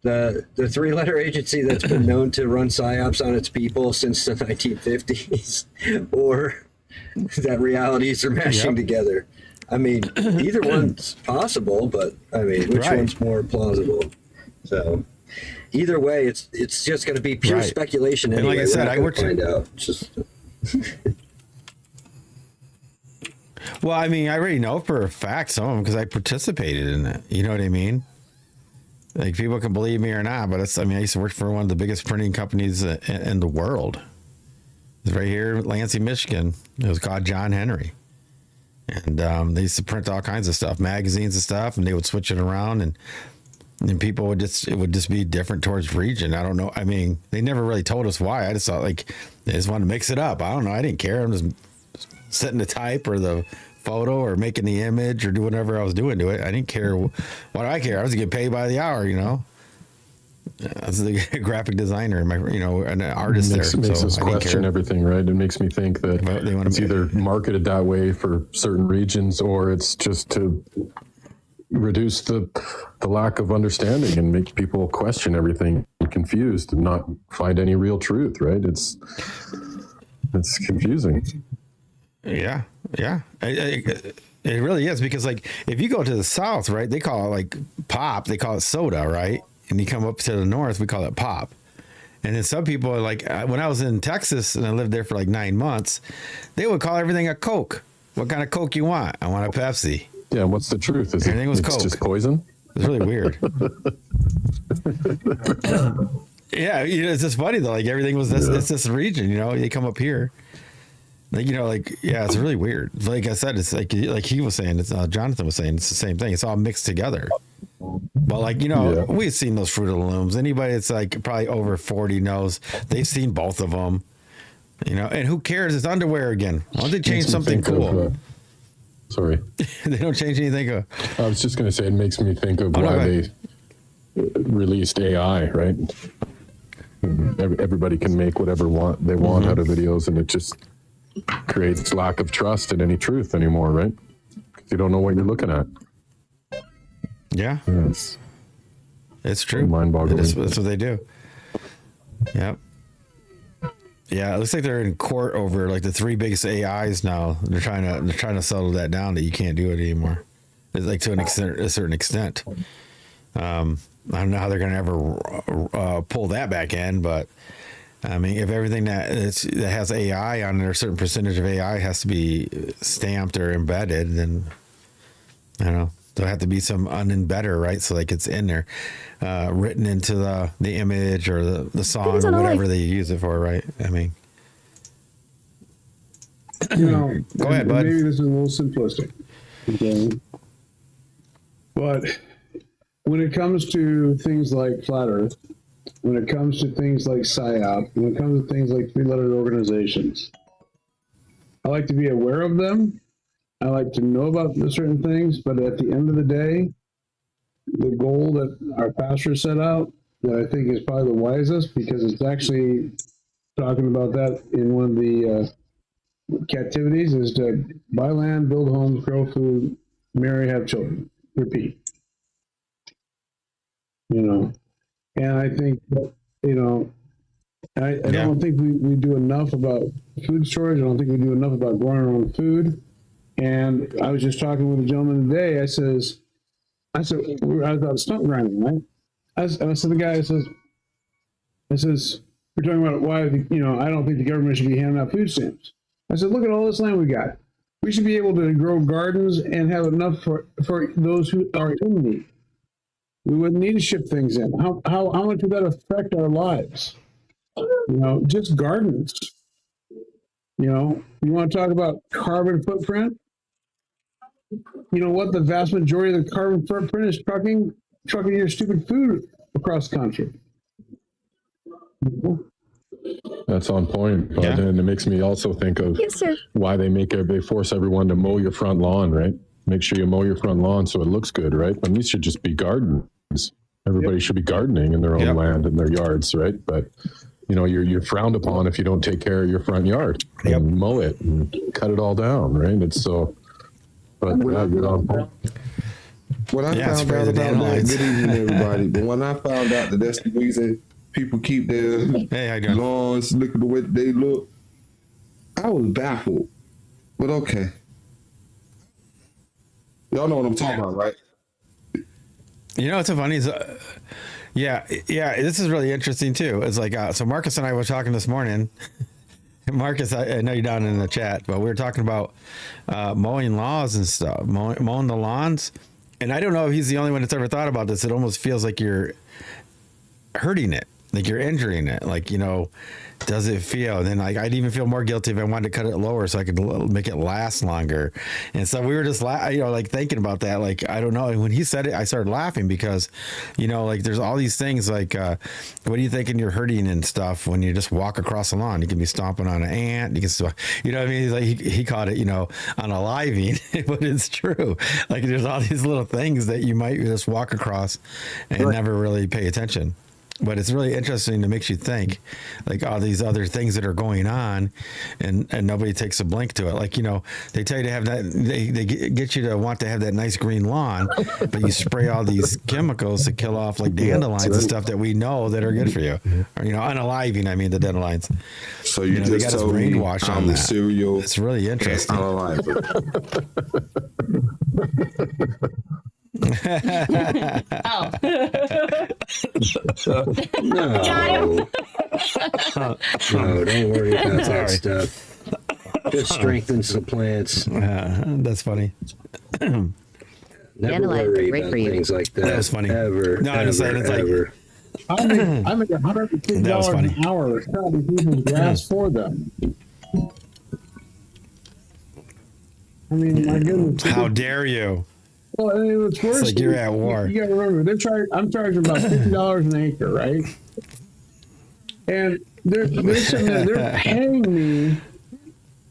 The 3-letter agency that's been known to run psyops on its people since the 1950s, or that realities are mashing together? I mean, either one's possible, but I mean, which one's more plausible? So either way, it's just going to be pure speculation anyway. And like I said, I worked. Find out. Just Well, I mean, I already know for a fact some of them because I participated in it. You know what I mean? Like, people can believe me or not, but I used to work for one of the biggest printing companies in the world. It's right here in Lansing, Michigan. It was called John Henry. And they used to print all kinds of stuff, magazines and stuff, and they would switch it around, and people would it would just be different towards region. I don't know. I mean, they never really told us why. I just thought, like, they just wanted to mix it up. I don't know. I didn't care. I'm just setting the type or the photo or making the image or do whatever I was doing to it. I didn't care. What do I care? I was getting paid by the hour, As the graphic designer, an artist makes us question everything, right? It makes me think that it's either marketed that way for certain regions, or it's just to reduce the lack of understanding and make people question everything, confused, and not find any real truth, right? It's confusing. Yeah. It really is, because, like, if you go to the South, right, they call it, like, pop, they call it soda, right? And you come up to the North, we call it pop. And then some people are like, when I was in Texas and I lived there for like 9 months, they would call everything a Coke. What kind of Coke you want? I want a Pepsi. Yeah, what's the truth? Everything was it's Coke. Just poison? It's really weird. Yeah, it's just funny though. Like, everything was this. It's this region. You come up here, it's really weird. Like I said, it's like he was saying. It's Jonathan was saying. It's the same thing. It's all mixed together. But we've seen those Fruit of the Looms. Anybody that's like probably over 40 knows they've seen both of them. And who cares? It's underwear again. Why don't they change something cool? Sorry, they don't change anything. I was just going to say, it makes me think of why they released AI, right? Everybody can make whatever they want out of videos, and it just creates lack of trust in any truth anymore, right? Because you don't know what you're looking at. Yeah. Yes. It's true. Mind-boggling. That's what they do. Yep. Yeah, it looks like they're in court over like the 3 biggest AIs now. They're trying to settle that down, that you can't do it anymore. It's like to a certain extent. I don't know how they're going to ever pull that back in, but I mean, if everything that has AI on it, a certain percentage of AI has to be stamped or embedded, then I don't know. There'll have to be some unembedder, right? So like it's in there, written into the image or the song or whatever they use it for, right? I mean, Go ahead, bud. Maybe this is a little simplistic, okay? But when it comes to things like Flat Earth, when it comes to things like PSYOP, when it comes to things like 3-lettered organizations, I like to be aware of them. I like to know about certain things, but at the end of the day, the goal that our pastor set out, that I think is probably the wisest, because it's actually talking about that in one of the captivities, is to buy land, build homes, grow food, marry, have children, repeat. And I think that, I don't think we do enough about food storage. I don't think we do enough about growing our own food. And I was just talking with a gentleman today. I said, I was out stump grinding, right? I said to the guy, I says, we're talking about why, I don't think the government should be handing out food stamps. I said, look at all this land we got. We should be able to grow gardens and have enough for those who are in need. We wouldn't need to ship things in. How much would that affect our lives? Just gardens. You want to talk about carbon footprint? You know what? The vast majority of the carbon footprint is trucking your stupid food across the country. That's on point. But then it makes me also think of why they force everyone to mow your front lawn, right? Make sure you mow your front lawn so it looks good, right? But these should just be gardens. Everybody should be gardening in their own land and their yards, right? But you're frowned upon if you don't take care of your front yard and mow it and cut it all down, right? It's so. But you're on point. When I found out about that, good evening, everybody. But when I found out that that's the reason people keep their lawns looking the way they look, I was baffled. But okay. Y'all know what I'm talking about, right? What's so funny is, this is really interesting too. It's like, so Marcus and I were talking this morning. Marcus, I know you're down in the chat, but we were talking about mowing lawns and stuff, mowing the lawns. And I don't know if he's the only one that's ever thought about this. It almost feels like you're hurting it, like you're injuring it. Like, does it feel? And then I'd even feel more guilty if I wanted to cut it lower so I could make it last longer. And so we were just thinking about that. Like, I don't know. And when he said it, I started laughing because, there's all these things like, what do you thinking you're hurting and stuff when you just walk across the lawn? You can be stomping on an ant. You can, what I mean? He's like, he caught it, unaliving, but it's true. Like there's all these little things that you might just walk across and never really pay attention. But it's really interesting. It makes you think, like all these other things that are going on, and nobody takes a blink to it. Like they tell you to have that. They get you to want to have that nice green lawn, but you spray all these chemicals to kill off like dandelions and stuff that we know that are good for you. Or unaliving. I mean the dandelions. So you just they got us brainwashed on that. Cereal. It's really interesting. Oh. No. Got him. No, don't worry about that stuff. Just strengthens the plants. That's funny. Never Dandelions worry are great about for you. things like that. That was funny. Ever. No, I'm just saying it's ever. I make $150 an hour cutting people's grass for them. I mean, my goodness. How dare you? Well, I mean, it's worse. It's like you're at war. You got to remember, I'm charging about $50 an acre, right? And they're sitting there, they're paying me,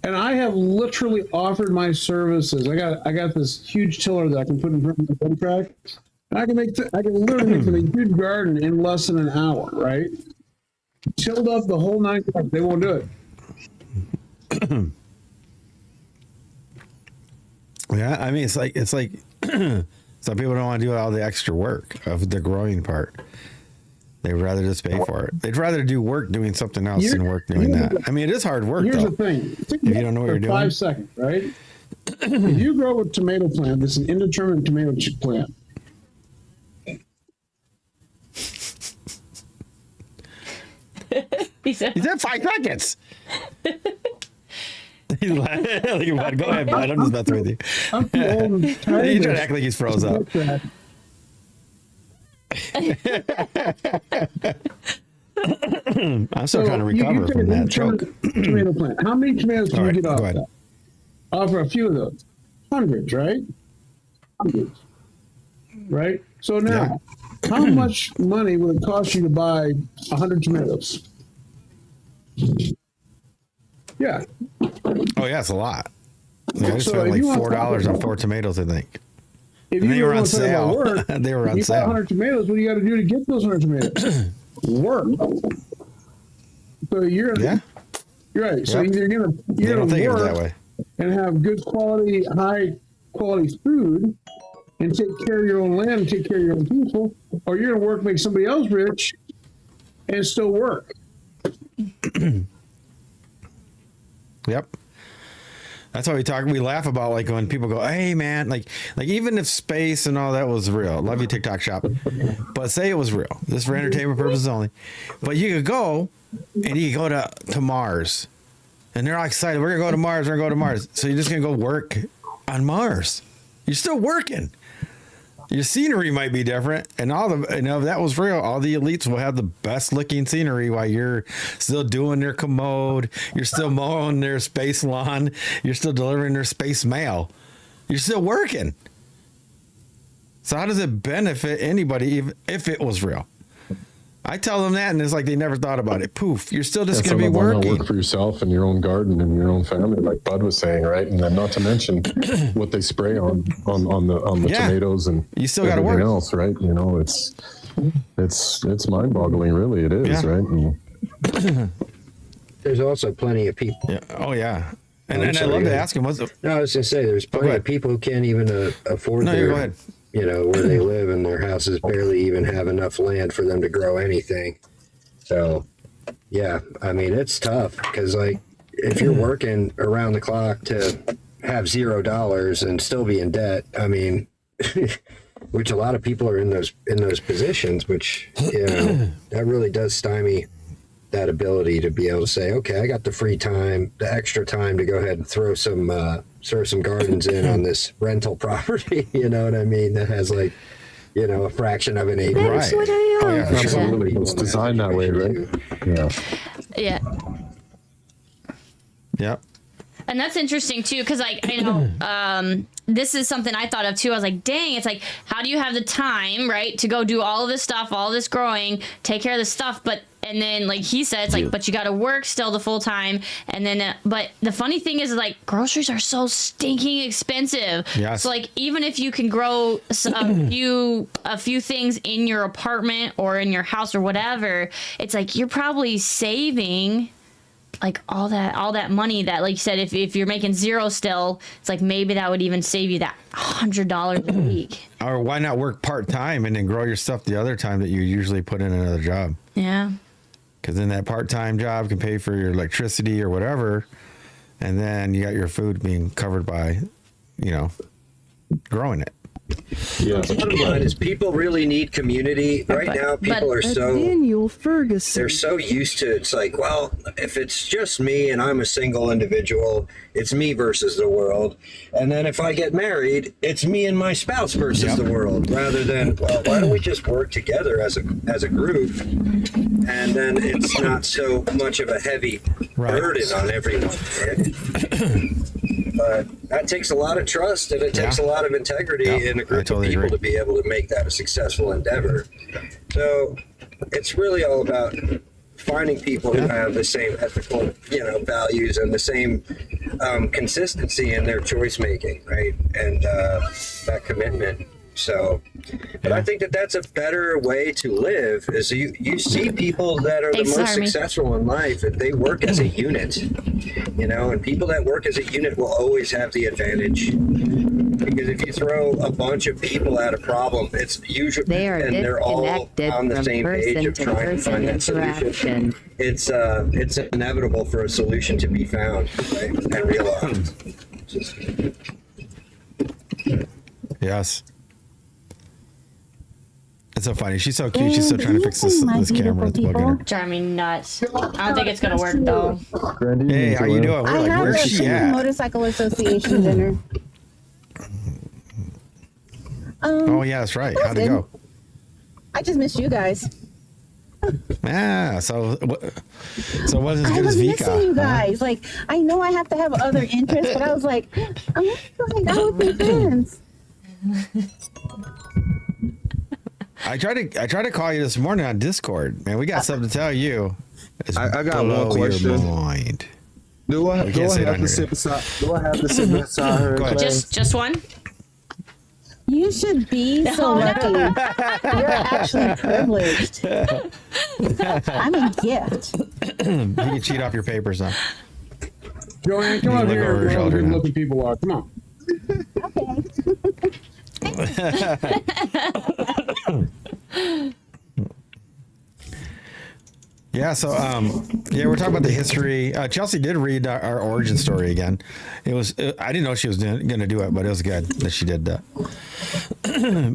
and I have literally offered my services. I got this huge tiller that I can put in front of my dump track. And I can literally make them a huge garden in less than an hour, right? tilled up the whole 9 yards. They won't do it. Yeah, I mean, it's like some people don't want to do all the extra work of the growing part. They'd rather just pay for it. They'd rather do work doing something else than work doing that. I mean, it is hard work, Here's though. the thing. If you don't know what you're doing. 5 seconds, right? If you grow a tomato plant, it's an indeterminate tomato plant. He said 5 seconds. He's like, go ahead, bud. I'm just messing with you. I'm too old and tired He's of trying to this. act like he's froze up. I'm still trying to recover from that choke. Tomato plant. How many tomatoes can All you right, get off go ahead. that? Off a few of those. Hundreds, right? Hundreds. Right? So now, how much money would it cost you to buy 100 tomatoes? Yeah. Oh, yeah, it's a lot. Yeah, I just So spent if like you want $4 on 4 tomatoes, I think. If And they you were really on want to talk about sale. work, They were on you buy sale. 100 tomatoes, what do you got to do to get those 100 tomatoes? Work. So you're right. So Yep. you're gonna They don't think of it that work way. and have good quality, high quality food, and take care of your own land and take care of your own people, or you're gonna work, make somebody else rich, and still work. Yep. That's why we laugh about, like, when people go, hey man, like even if space and all that was real, love you TikTok shop, but say it was real, this for entertainment purposes only, but you could go and you could go to Mars and they're all excited, we're gonna go to Mars, so you're just gonna go work on Mars. You're still working. Your scenery might be different, and if that was real, all the elites will have the best looking scenery while you're still doing their commode, you're still mowing their space lawn, you're still delivering their space mail. You're still working. So how does it benefit anybody if it was real? I tell them that, and it's like they never thought about it. Poof, you're still just going to be why not working. work for yourself and your own garden and your own family, like Bud was saying, right? And then not to mention what they spray on the tomatoes and you still got to work. else, right? You know, it's mind-boggling, really. It is, right? And There's also plenty of people. Yeah. Oh yeah. And I love to ask him, No, I was going to say, there's plenty of people who can't even afford go their, ahead. Where they live, and their houses barely even have enough land for them to grow anything. So, yeah, I mean, it's tough because, like, if you're working around the clock to have $0 and still be in debt, I mean, which a lot of people are in those positions, which, that really does stymie that ability to be able to say, okay, I got the free time, the extra time to go ahead and throw some gardens in on this rental property. You know what I mean? That has, like, a fraction of an acre. That's what I Oh, yeah, absolutely. It's designed that way, right? Yeah. Yeah. Yep. And that's interesting too, because, like, I know this is something I thought of too. I was like, dang, it's like, how do you have the time, right, to go do all of this stuff, all this growing, take care of this stuff, and then, like he said, it's like, but you got to work still the full time, and then, but the funny thing is, like, groceries are so stinking expensive. Yes. So, like, even if you can grow a few things in your apartment or in your house or whatever, it's like you're probably saving, like, all that money that, like you said, if you're making $0 still, it's like maybe that would even save you that $100 a week. Or why not work part-time and then grow your stuff the other time that you usually put in another job? Yeah. Because then that part-time job can pay for your electricity or whatever, and then you got your food being covered by, growing it. Yeah. Bottom line is, people really need community right now. People are so Daniel Ferguson. they're so used to, it's like, well, if it's just me and I'm a single individual, it's me versus the world. And then if I get married, it's me and my spouse versus the world, rather than, well, why don't we just work together as a group? And then it's not so much of a heavy burden on everyone. Right? But that takes a lot of trust, and it takes a lot of integrity in a group of people to be able to make that a successful endeavor. So it's really all about finding people who have the same ethical, values and the same consistency in their choice making, right? And that commitment So, but I think that that's a better way to live. Is you see people that are the most successful in life, and they work as a unit, and people that work as a unit will always have the advantage. Because if you throw a bunch of people at a problem, it's usually they're all on the same page of trying to find that solution. It's inevitable for a solution to be found, right, and realized. Yes. It's so funny. She's so cute. She's still trying to fix this camera. It's bugging her. Driving me nuts. I don't think it's gonna work though. Hey, how you doing? We're like, where's she at? Motorcycle Association dinner. Oh yeah, that's right. How'd it go? I just missed you guys. So it wasn't as good as Vika. Missing you guys. Like, I know I have to have other interests, but I was like, I'm going to hang out with my friends. I tried to call you this morning on Discord. Man, we got something to tell you. I got one question. Your mind. Do I have to sit beside her? Go ahead. Just one? You should be so lucky. You're actually privileged. I'm a gift. You can cheat off your papers now. Joanne, come on here. Where all the good looking people are. Come on. Yeah, so we're talking about the history. Chelsey did read our origin story again. I didn't know she was going to do it, but it was good that she did that.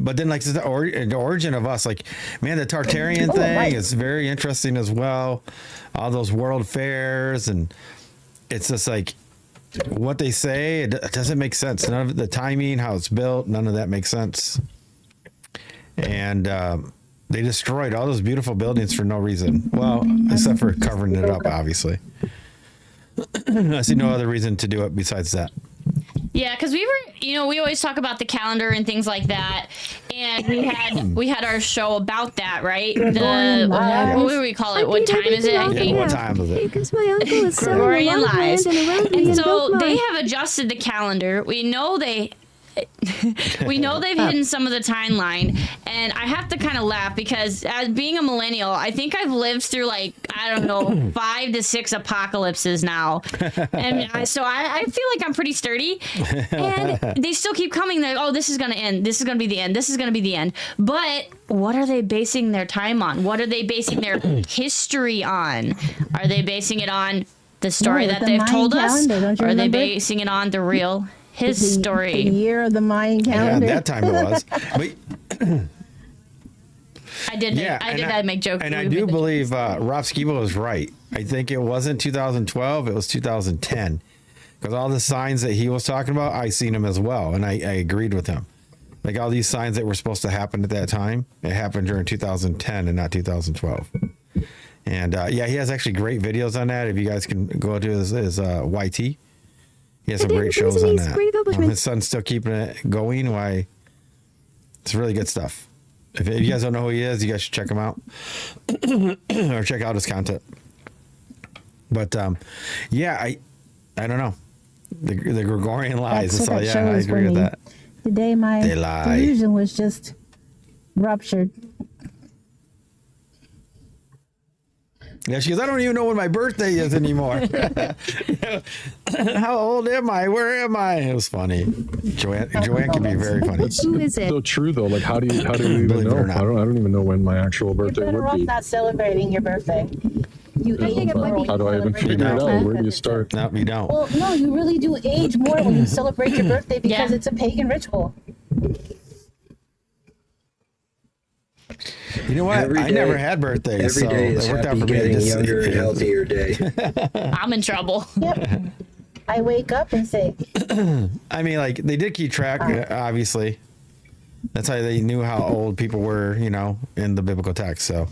But then, like the origin of us, like, man, the Tartarian thing is very interesting as well. All those world fairs, and it's just like what they say. It doesn't make sense. None of the timing, how it's built, none of that makes sense. And they destroyed all those beautiful buildings for no reason. Well, except for covering it up, obviously. I see no other reason to do it besides that. Yeah, because we always talk about the calendar and things like that, and we had our show about that, right? What do we call it? What time is it? I think. What time is it? Because my uncle is Gregorian lies. And so they have adjusted the calendar. We know they've hidden some of the timeline, and I have to kind of laugh because as being a millennial, I think I've lived through 5 to 6 apocalypses now, and so I feel like I'm pretty sturdy. And they still keep coming. Like, oh, this is gonna end. This is gonna be the end. This is gonna be the end. But what are they basing their time on? What are they basing their history on? Are they basing it on the story that they've told us, or are they basing it on the real? His story. The year of the Mayan calendar. Yeah, that time it was. But I did make jokes. And I do believe Rob Skibo was right. I think it wasn't 2012, it was 2010. Because all the signs that he was talking about, I seen them as well. And I agreed with him. Like all these signs that were supposed to happen at that time, it happened during 2010 and not 2012. And he has actually great videos on that. If you guys can go to his YT. He has some great shows on that. His son's still keeping it going. Why? It's really good stuff. If you guys don't know who he is, you guys should check him out or check out his content. But I don't know. The Gregorian lies. That's all. Yeah, I agree with that. Today, my delusion was just ruptured. Yeah, she goes, I don't even know when my birthday is anymore. How old am I? Where am I? It was funny. Joanne can be very funny. Who is it? So true though. Like, how do you even know? I don't even know when my actual birthday You're would be. not celebrating your birthday. You age more. How do I even figure it out? Where do you start? No, you don't. Well, no, you really do age more when you celebrate your birthday because it's a pagan ritual. You know what? I never had birthdays. Every day is happy getting younger and healthier day. I'm in trouble. Yep. I wake up and say. I mean, like, they did keep track, obviously. That's how they knew how old people were, in the biblical text. So,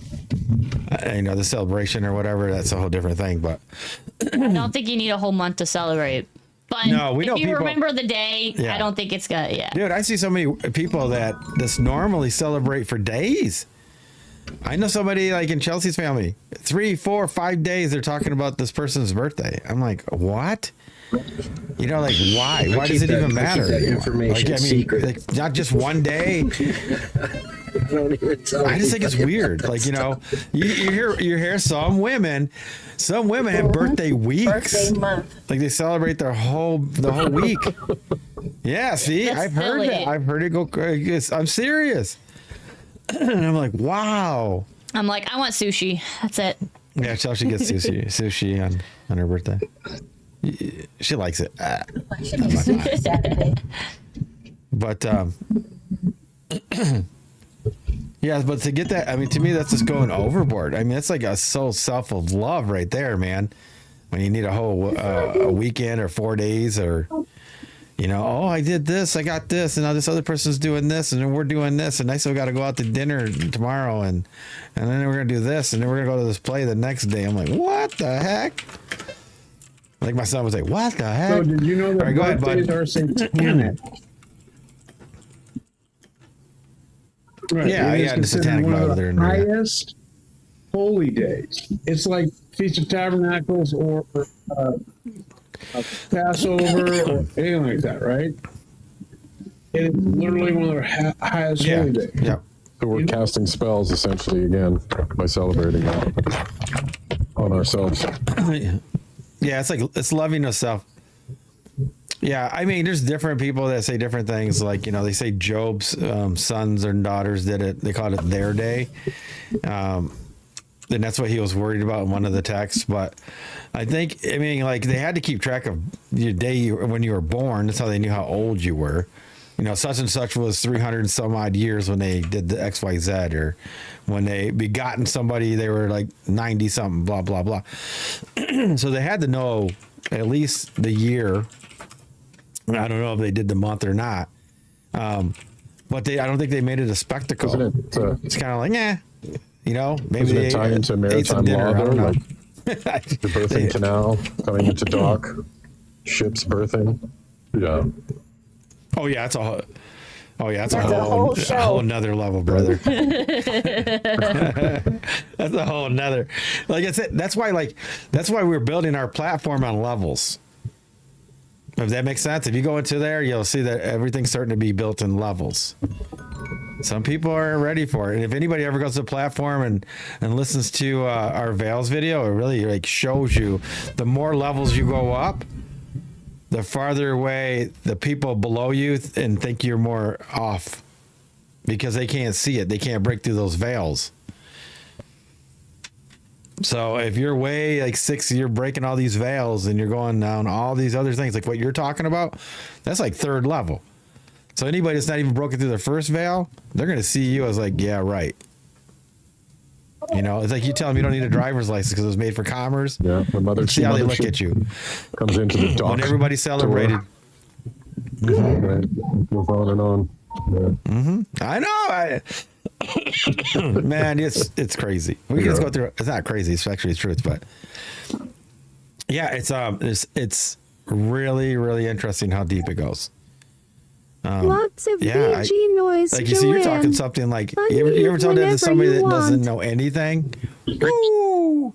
the celebration or whatever, that's a whole different thing. But I don't think you need a whole month to celebrate. But no, we know if you people, remember the day, I don't think it's gonna. Yeah, dude, I see so many people that just normally celebrate for days. I know somebody like in Chelsey's family, 3, 4, 5 days they're talking about this person's birthday. I'm like, what? You know, like why? Why does it even matter? That information secret. Like, not just one day. I just think it's weird. Like, you know, you hear some women have birthday weeks. Birthday month. Like they celebrate the whole week. Yeah, see, That's I've heard silly. that. I've heard it go crazy. I'm serious. And I'm like, wow. I'm like, I want sushi. That's it. Yeah, Chelsey gets sushi on her birthday. She likes it. Saturday. But yeah, but to get that, I mean, to me, that's just going overboard. I mean, that's like a soul self of love right there, man. When you need a whole a weekend or 4 days, or you know, oh, I did this, I got this, and now this other person's doing this, and then we're doing this, and I still got to go out to dinner tomorrow, and then we're gonna do this, and then we're gonna go to this play the next day. I'm like, what the heck? Like my son would say, what the heck? So did you know that All right, go ahead, birthdays bud. are satanic? Right. Yeah, it is yeah, the considered satanic one of mother the in there. highest holy days. It's like Feast of Tabernacles or Passover or anything like that, right? It's literally one of the highest holy days. Yeah. So we're casting spells essentially again by celebrating that on ourselves. Yeah, it's like it's loving yourself. Yeah, I mean, there's different people that say different things. Like, you know, they say Job's sons and daughters did it. They called it their day. And that's what he was worried about in one of the texts. But I think, I mean, like they had to keep track of your day when you were born. That's how they knew how old you were. You know, such and such was 300 and some odd years when they did the XYZ, or when they begotten somebody, they were like 90 something, blah, blah, blah. So they had to know at least the year. I don't know if they did the month or not. But I don't think they made it a spectacle. It's kind of like, you know, maybe Doesn't they it tie into maritime law, though? Like the birthing canal coming into dock, ships birthing. Yeah. Oh yeah, it's a. Oh yeah, that's a show. whole nother level, brother. That's a whole nother. Like I said, that's why we're building our platform on levels. If that makes sense, if you go into there, you'll see that everything's starting to be built in levels. Some people aren't ready for it, and if anybody ever goes to the platform and listens to our Veils video, it really like shows you the more levels you go up, the farther away the people below you and think you're more off, because they can't see it. They can't break through those veils. So if you're way like 6, you're breaking all these veils and you're going down all these other things, like what you're talking about, that's like 3rd level. So anybody that's not even broken through the first veil, they're going to see you as like, yeah, right. You know, it's like you tell them you don't need a driver's license because it was made for commerce. Yeah, see how they look at you. Comes into the dock. When everybody celebrated. Right. Goes on and on. Yeah. I know. Man, it's crazy. We can just go through. It's not crazy. It's actually the truth. But yeah, it's really, really interesting how deep it goes. Lots of BG noise. Like you see, you're talking something like you ever told that to somebody that doesn't know anything? Ooh.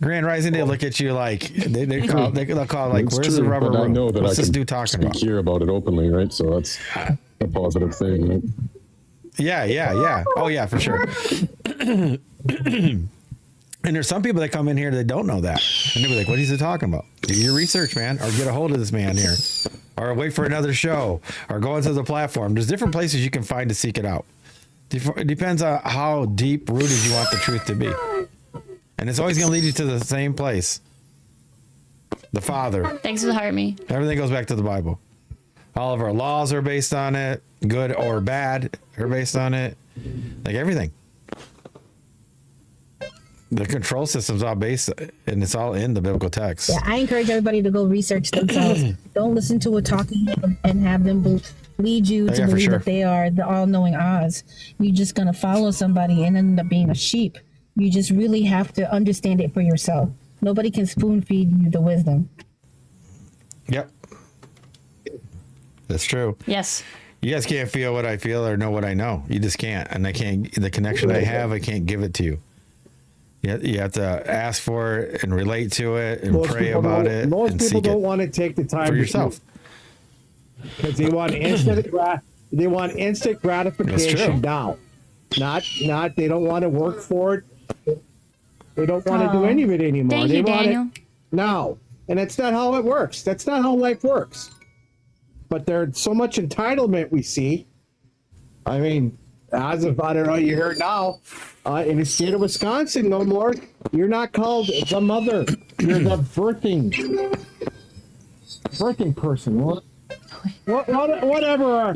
Grand Rising, they look at you like they'll call like, It's where's true, the rubber but I room? know that What's I this can dude talking speak about? here about it openly, right? So that's a positive thing, right? Yeah. Oh yeah, for sure. And there's some people that come in here that don't know that, and they'll be like, "What is he talking about?" Do your research, man, or get a hold of this man here, or wait for another show, or go into the platform. There's different places you can find to seek it out. It depends on how deep rooted you want the truth to be, and it's always going to lead you to the same place. The Father. Thanks for the heart, me. Everything goes back to the Bible. All of our laws are based on it, good or bad, are based on it. Like everything. The control system's all based, and it's all in the biblical text. Yeah, I encourage everybody to go research themselves. Don't listen to a talking head and have them lead you to believe that they are the all-knowing Oz. You're just going to follow somebody and end up being a sheep. You just really have to understand it for yourself. Nobody can spoon feed you the wisdom. Yep. That's true. Yes. You guys can't feel what I feel or know what I know. You just can't. And I can't, the connection I have, I can't give it to you. You have to ask for it and relate to it and pray about it. Most and people seek don't it want to take the time for yourself. because they want instant gratification now. Not they don't want to work for it. They don't want to do any of it anymore. Thank they you, want Daniel. it now. And that's not how it works. That's not how life works. But there's so much entitlement we see. I mean, as of, I don't know, you heard now, in the state of Wisconsin, no more, you're not called the mother. You're the birthing person. Whatever.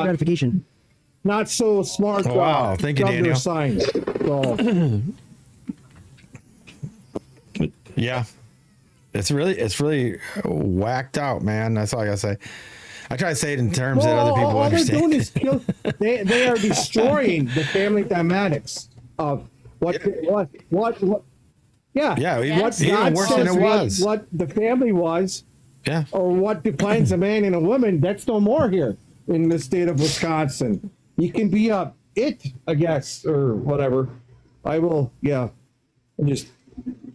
Gratification. Not so smart. Wow, thank you, Daniel. Sign. So, yeah, it's really whacked out, man. That's all I gotta say. I try to say it in terms that other people all understand. they're doing is they are destroying the family dynamics of what. Yeah, What's even worse than it was. What the family was. Yeah. Or what defines a man and a woman, that's no more here in the state of Wisconsin. You can be I guess, or whatever. I will, yeah.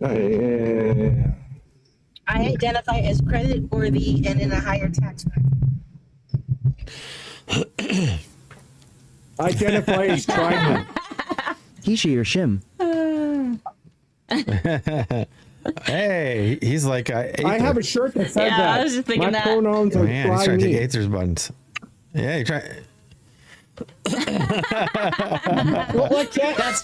I identify as credit worthy and in a higher tax bracket. Identify as tribal. He or shim. Hey, he's like I have a shirt that says that. I was just thinking My that. pronouns are man, he's try trying to me. take Aether's buttons. Yeah, he try. That's funny. Like Kat That's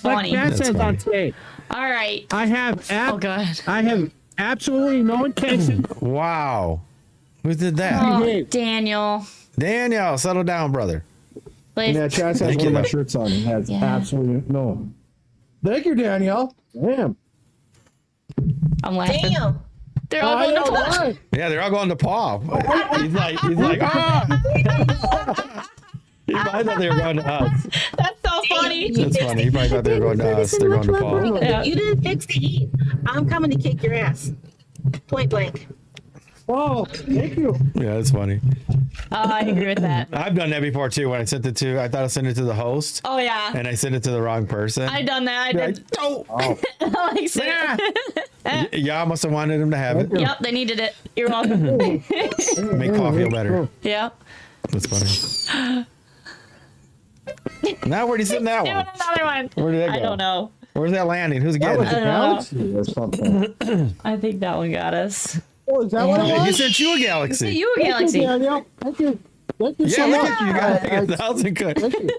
says funny. on stage. All right. I have Oh, God. I have absolutely no intention. Wow, who did that? Oh, Daniel. Daniel, settle down, brother. Please. Yeah, Chaz has Thank one you, of my though. shirts on. It has Yeah. absolutely no. Thank you, Danielle. Damn. I'm laughing. Damn. They're all going to Paul. why. Yeah, they're all going to Paul. He's like, ah! He probably thought they were going to us. That's so funny. That's funny. He probably thought they were going to us. They're going to Paul. Yeah. You didn't fix the heat. I'm coming to kick your ass. Point blank. Oh, thank you. Yeah, that's funny. Oh, I agree with that. I've done that before too. When I sent it to, I thought I sent it to the host, Oh, yeah. and I sent it to the wrong person. I've done that. I did. Oh, Like, say it. yeah, I must have wanted him to have it. Yep, they needed it. You're welcome. Make Paul feel better. Yep. That's funny. Now where'd he send that Doing one? another one. Where did that go? I don't know. Where's that landing? Who's That getting was a it? galaxy or something. I think that one got us. Oh, is that what it He was? sent you a galaxy. You a galaxy. Thank you, Danielle. Thank you. Thank you Yeah, so look much. at you. You got like 1,000 good. Thank you.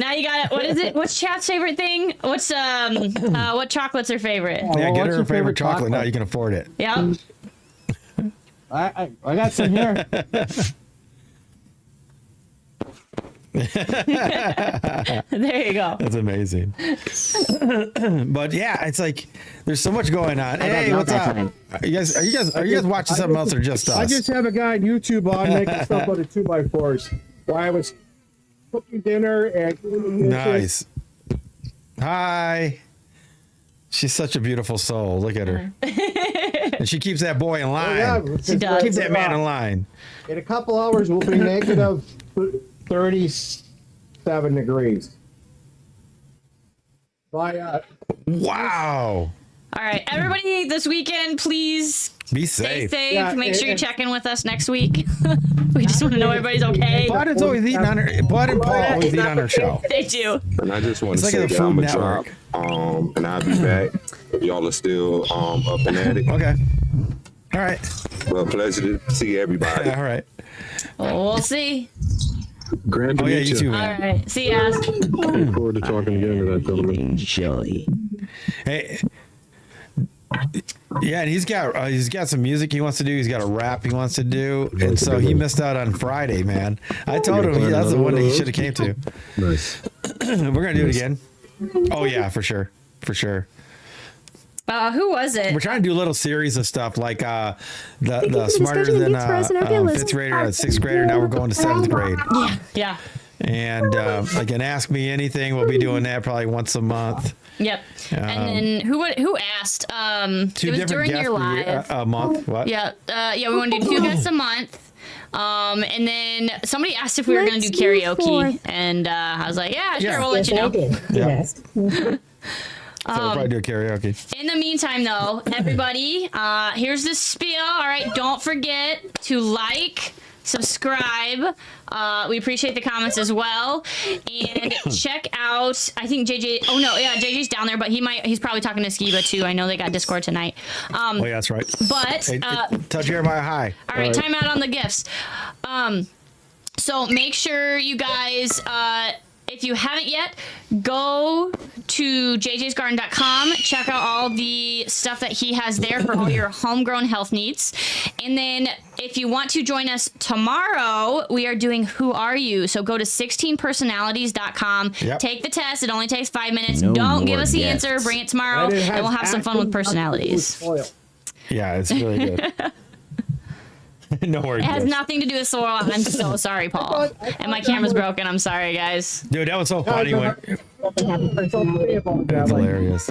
Now you got it. What is it? What's Chat's favorite thing? What's what chocolate's her favorite? Yeah, Well, get what's her your her favorite favorite chocolate. Now chocolate? you can afford it. Yep. I got some here. There you go. That's amazing. But yeah, it's like there's so much going on. Hey, what's up? Are you guys watching something else or just us? I just have a guy on YouTube on making stuff out of 2x4s. While I was cooking dinner and Nice. Hi. She's such a beautiful soul. Look at her. And she keeps that boy in line. Yeah, She does. Keeps that man in line. In a couple hours, we'll be negative 37 degrees. By Wow. All right, everybody, this weekend, please Be stay safe. safe. Yeah, Make sure you and- check in with us next week. We just want to know everybody's okay. Bud is always eating on her. Bud and Paul always eat on her show. They do. And I just want It's to like say a that I'm Food a drop, Network. and I'll be back. If y'all are still up and at it. Okay. All right. Well, pleasure to see everybody. All right. We'll see. Grand to Oh yeah, meet you too, All man. right. See ya. Looking forward to talking again to that gentleman. Enjoy. Hey. Yeah, and he's got some music he wants to do. He's got a rap he wants to do, and so he missed out on Friday, man. I told him that's the one that he should have came to. Nice. We're gonna do it again. Oh yeah, for sure, for sure. Who was it? We're trying to do a little series of stuff like the the smarter discussion than gets frozen. Okay, listen. fifth grader and sixth grader. Now we're going to seventh grade, Yeah. and like an Ask Me Anything. We'll be doing that probably once a month. Yep. And then who asked? Two it was different during guests your per year, live. a month. What? Yeah. We want to do 2 guests a month. And then somebody asked if we were going to do karaoke, and I was like, yeah, sure, we'll let you know. Yes. So we'll probably do karaoke. In the meantime, though, everybody, here's the spiel. All right, don't forget to like, subscribe. We appreciate the comments as well, and check out. I think JJ. Oh no, yeah, JJ's down there, but he's probably talking to Skiba too. I know they got Discord tonight. Oh yeah, that's right. But hey, touch Jeremiah high. All right, time out on the gifts. So make sure you guys. If you haven't yet, go to jjsgarden.com. Check out all the stuff that he has there for all your homegrown health needs. And then if you want to join us tomorrow, we are doing Who Are You? So go to 16personalities.com. Yep. Take the test. It only takes 5 minutes. Don't give us the answer. Bring it tomorrow, and we'll have some fun with personalities. Yeah, it's really good. No worries. It has nothing to do with soil. I'm so sorry, Paul. And my camera's broken. I'm sorry, guys. Dude, that was so funny. That's hilarious.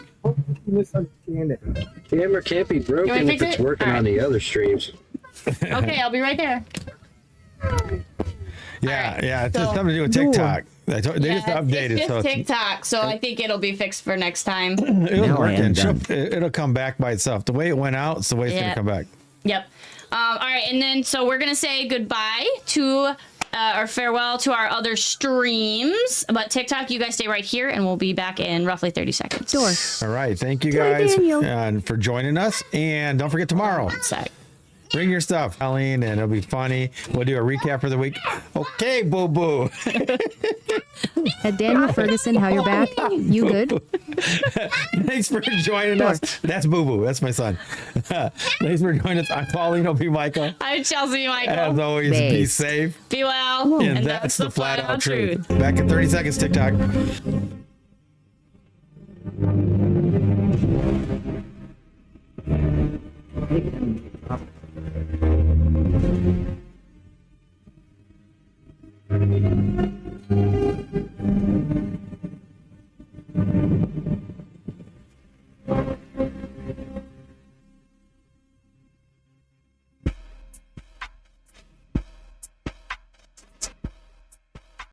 Camera can't be broken if it's working on the other streams. Okay, I'll be right there. Yeah, it's something to do with TikTok. They just updated. It's just TikTok, so I think it'll be fixed for next time. It'll work. It'll come back by itself. The way it went out, it's the way it's going to come back. Yep. All right, and then so we're gonna say goodbye to or farewell to our other streams, but TikTok, you guys stay right here, and we'll be back in roughly 30 seconds. All right, thank you guys for joining us, and don't forget tomorrow. Bring your stuff, Colleen, and it'll be funny. We'll do a recap for the week. Okay, boo boo. Daniel Ferguson, how you're back? You good? Thanks for joining us. That's Boo Boo. That's my son. Thanks for joining us. I'm Paulino B Michael. I'm Chelsey B Michael. As always, be safe. Be well. And that's the flat out truth. Back in 30 seconds, TikTok.